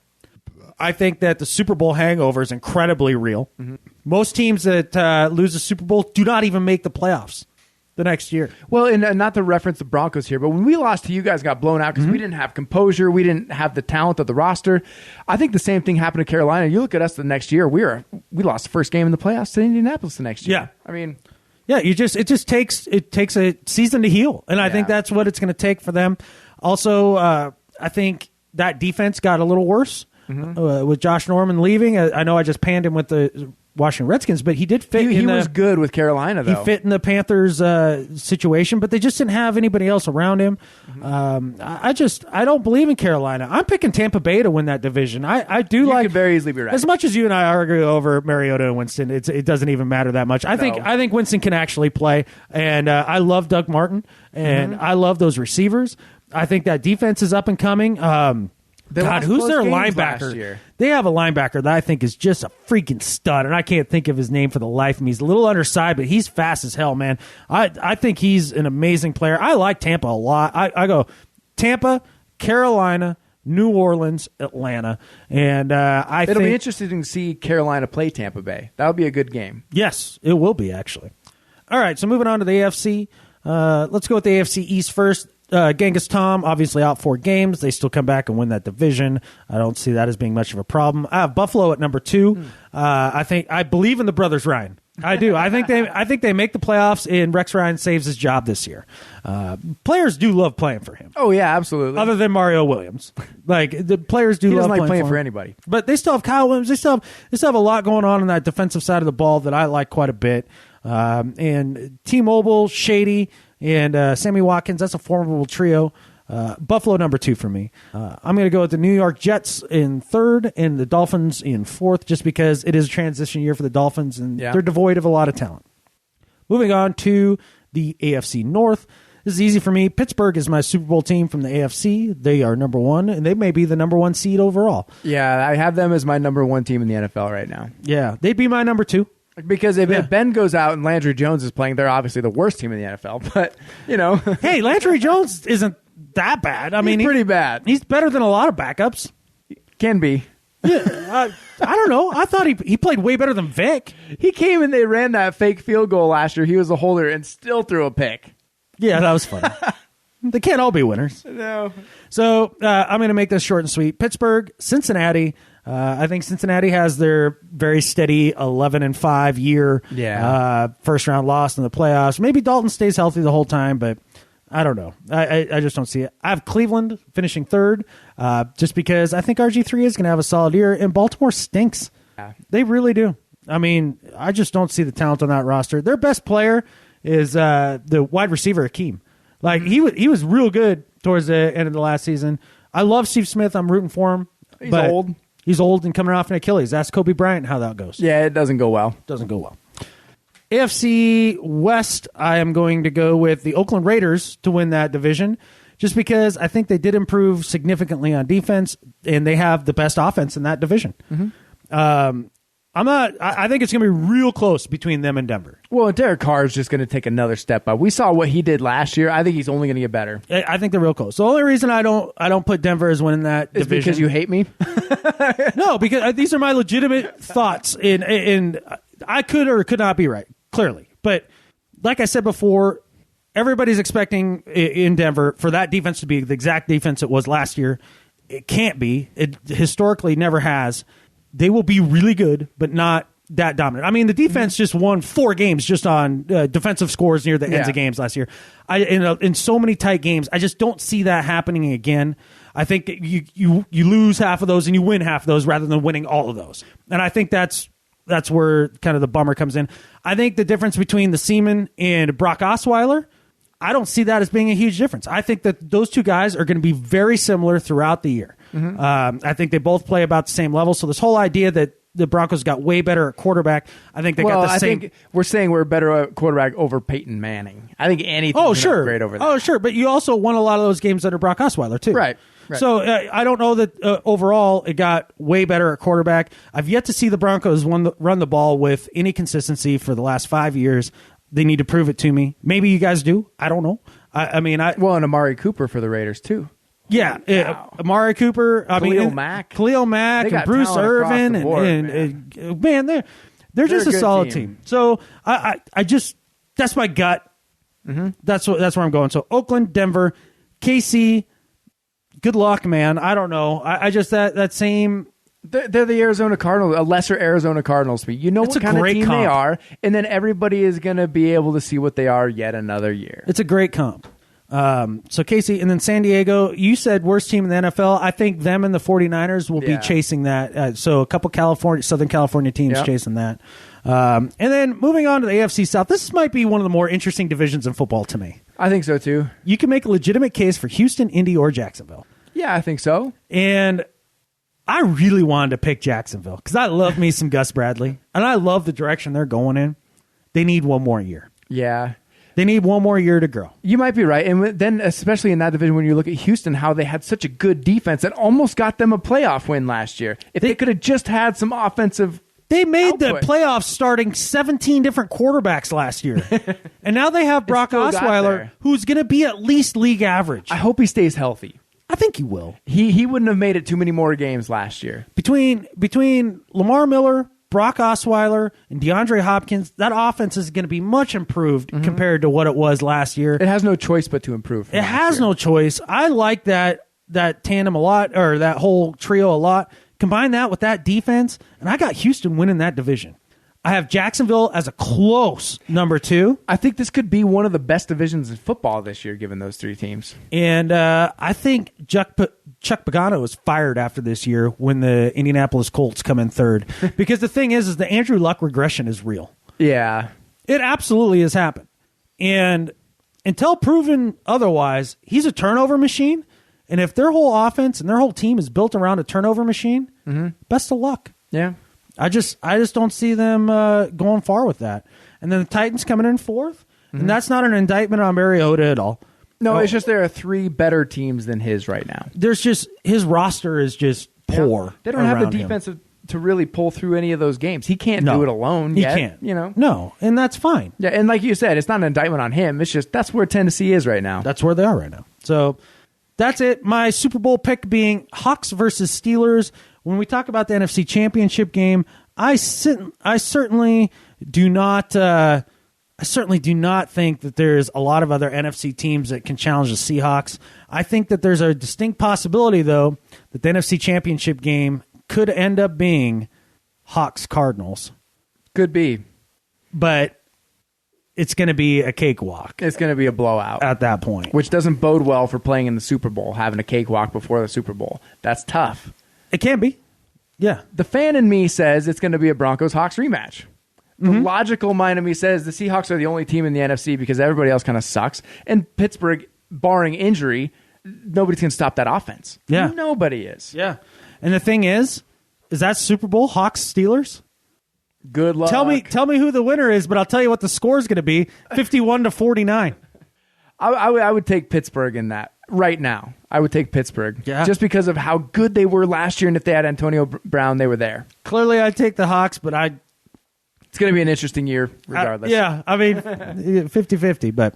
I think that the Super Bowl hangover is incredibly real. Mm-hmm. Most teams that lose the Super Bowl do not even make the playoffs. the next year. Well, and not to reference the Broncos here, but when we lost to you guys, got blown out because we didn't have composure, we didn't have the talent of the roster. I think the same thing happened to Carolina. You look at us the next year, we lost the first game in the playoffs to Indianapolis the next year. Yeah, I mean, yeah, it just takes a season to heal, and I think that's what it's going to take for them. Also, I think that defense got a little worse with Josh Norman leaving. I know I just panned him with the Washington Redskins, but he did fit. He was good with Carolina, though. He fit in the Panthers situation, but they just didn't have anybody else around him. I don't believe in Carolina. I'm picking Tampa Bay to win that division. I do You could very easily be right. As much as you and I argue over Mariota and Winston, it doesn't even matter that much. I think Winston can actually play, and I love Doug Martin, and I love those receivers. I think that defense is up and coming. God, who's their linebacker? They have a linebacker that I think is just a freaking stud, and I can't think of his name for the life of me. He's a little undersized, but he's fast as hell, man. I think he's an amazing player. I like Tampa a lot. I go Tampa, Carolina, New Orleans, Atlanta, and it'll be interesting to see Carolina play Tampa Bay. That would be a good game. Yes, it will be, actually. All right, so moving on to the AFC. Let's go with the AFC East first. Genghis Tom, obviously out 4 games. They still come back and win that division. I don't see that as being much of a problem. I have Buffalo at number 2. I believe in the brothers Ryan. I do. I think they make the playoffs, and Rex Ryan saves his job this year. Players do love playing for him. Oh yeah, absolutely. Other than Mario Williams, like the players do love playing for anybody. But they still have Kyle Williams. They still have a lot going on that defensive side of the ball that I like quite a bit. And T-Mobile, Shady, and Sammy Watkins, that's a formidable trio. Buffalo number 2 for me. I'm going to go with the New York Jets in 3rd and the Dolphins in 4th, just because it is a transition year for the Dolphins, and they're devoid of a lot of talent. Moving on to the AFC North. This is easy for me. Pittsburgh is my Super Bowl team from the AFC. They are number 1, and they may be the number 1 seed overall. Yeah, I have them as my number 1 team in the NFL right now. Yeah, they'd be my number 2. Because if Ben goes out and Landry Jones is playing, they're obviously the worst team in the NFL. But, Hey, Landry Jones isn't that bad. I mean, he's pretty bad. He's better than a lot of backups. Can be. Yeah, I don't know. I thought he played way better than Vic. He came and they ran that fake field goal last year. He was a holder and still threw a pick. Yeah, that was funny. They can't all be winners. No. So I'm going to make this short and sweet. Pittsburgh, Cincinnati. I think Cincinnati has their very steady 11-5 year. First round loss in the playoffs. Maybe Dalton stays healthy the whole time, but I don't know. I just don't see it. I have Cleveland finishing 3rd, just because I think RG3 is going to have a solid year, and Baltimore stinks. Yeah. They really do. I mean, I just don't see the talent on that roster. Their best player is the wide receiver Akeem. Like he was real good towards the end of the last season. I love Steve Smith. I'm rooting for him. He's old. He's old and coming off an Achilles. Ask Kobe Bryant how that goes. Yeah, it doesn't go well. AFC West, I am going to go with the Oakland Raiders to win that division, just because I think they did improve significantly on defense, and they have the best offense in that division. I think it's going to be real close between them and Denver. Well, Derek Carr is just going to take another step up. We saw what he did last year. I think he's only going to get better. I think they're real close. The only reason I don't put Denver as winning that division is because you hate me. No, because these are my legitimate thoughts. In I could or could not be right, clearly. But like I said before, everybody's expecting in Denver for that defense to be the exact defense it was last year. It can't be. It historically never has. They will be really good, but not that dominant. I mean, the defense just won 4 games just on defensive scores near the ends of games last year. In so many tight games, I just don't see that happening again. I think that you lose half of those and you win half of those rather than winning all of those. And I think that's where kind of the bummer comes in. I think the difference between the Seaman and Brock Osweiler, I don't see that as being a huge difference. I think that those two guys are going to be very similar throughout the year. I think they both play about the same level. So this whole idea that the Broncos got way better at quarterback, I think they got the same. I think we're saying we're better at quarterback over Peyton Manning. I think anything's great over that. Oh, sure. But you also won a lot of those games under Brock Osweiler, too. Right. So I don't know that overall it got way better at quarterback. I've yet to see the Broncos run the ball with any consistency for the last 5 years. They need to prove it to me. Maybe you guys do. I don't know. And Amari Cooper for the Raiders, too. Yeah, Amari Cooper, Khalil Mack, and Bruce Irvin, man, they're just a solid team. So I just, that's my gut. That's where I'm going. So Oakland, Denver, KC. Good luck, man. I don't know. I just that same. They're the Arizona Cardinals, a lesser Arizona Cardinals. You know what kind of team they are, and then everybody is going to be able to see what they are yet another year. It's a great comp. So Casey, and then San Diego, you said worst team in the NFL. I think them and the 49ers will be chasing that. So a couple Southern California teams chasing that. And then moving on to the AFC South, this might be one of the more interesting divisions in football to me. I think so too. You can make a legitimate case for Houston, Indy, or Jacksonville. Yeah, I think so. And I really wanted to pick Jacksonville because I love me some Gus Bradley, and I love the direction they're going in. They need one more year. Yeah. They need one more year to grow. You might be right. And then, especially in that division, when you look at Houston, how they had such a good defense that almost got them a playoff win last year. If they could have just had some offensive They made the playoffs starting 17 different quarterbacks last year. And now they have Brock Osweiler, who's going to be at least league average. I hope he stays healthy. I think he will. He wouldn't have made it too many more games last year. Between Lamar Miller, Brock Osweiler, and DeAndre Hopkins, that offense is going to be much improved compared to what it was last year. It has no choice but to improve. It has no choice. I like that tandem a lot, or that whole trio a lot. Combine that with that defense, and I got Houston winning that division. I have Jacksonville as a close number 2. I think this could be one of the best divisions in football this year, given those 3 teams. And I think Chuck Pagano was fired after this year when the Indianapolis Colts come in 3rd. Because the thing is the Andrew Luck regression is real. Yeah. It absolutely has happened. And until proven otherwise, he's a turnover machine. And if their whole offense and their whole team is built around a turnover machine, best of luck. Yeah. I just don't see them going far with that. And then the Titans coming in 4th, and that's not an indictment on Mariota at all. No, it's just there are 3 better teams than his right now. There's just his roster is just poor. Yeah. They don't have the defense to really pull through any of those games. He can't do it alone. He can't. No, and that's fine. Yeah, and like you said, it's not an indictment on him. It's just that's where Tennessee is right now. That's where they are right now. So that's it. My Super Bowl pick being Hawks versus Steelers. When we talk about the NFC Championship game, I certainly do not. I certainly do not think that there's a lot of other NFC teams that can challenge the Seahawks. I think that there's a distinct possibility, though, that the NFC Championship game could end up being Hawks-Cardinals. Could be, but it's going to be a cakewalk. It's going to be a blowout at that point, which doesn't bode well for playing in the Super Bowl. Having a cakewalk before the Super Bowl, that's tough. It can be. Yeah. The fan in me says it's going to be a Broncos-Hawks rematch. The logical mind of me says the Seahawks are the only team in the NFC because everybody else kind of sucks. And Pittsburgh, barring injury, nobody's going to stop that offense. Yeah. Nobody is. Yeah. And the thing is that Super Bowl, Hawks-Steelers? Good luck. Tell me who the winner is, but I'll tell you what the score is going to be, 51-49. I would take Pittsburgh in that. Right now, I would take Pittsburgh. Yeah. Just because of how good they were last year, and if they had Antonio Brown, they were there. Clearly, I'd take the Hawks, but it's going to be an interesting year, regardless. I mean, 50-50, but...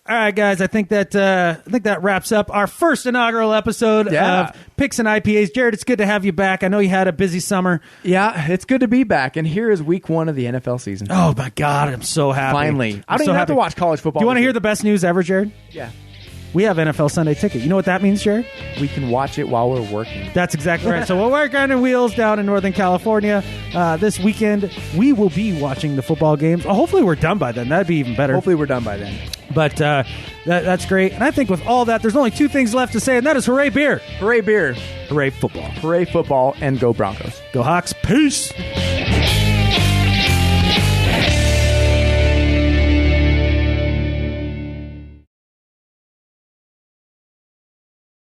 All right, guys, I think that wraps up our first inaugural episode of Picks and IPAs. Gerrad, it's good to have you back. I know you had a busy summer. Yeah, it's good to be back. And here is week 1 of the NFL season. Oh, my God, I'm so happy. Finally. I don't even have to watch college football. Do you want to hear the best news ever, Gerrad? Yeah. We have NFL Sunday Ticket. You know what that means, Gerrad? We can watch it while we're working. That's exactly right. So we're grinding wheels down in Northern California. This weekend, we will be watching the football games. Hopefully we're done by then. That'd be even better. Hopefully we're done by then. But that's great. And I think with all that, there's only 2 things left to say, and that is hooray beer. Hooray beer. Hooray football. Hooray football, and go Broncos. Go Hawks. Peace.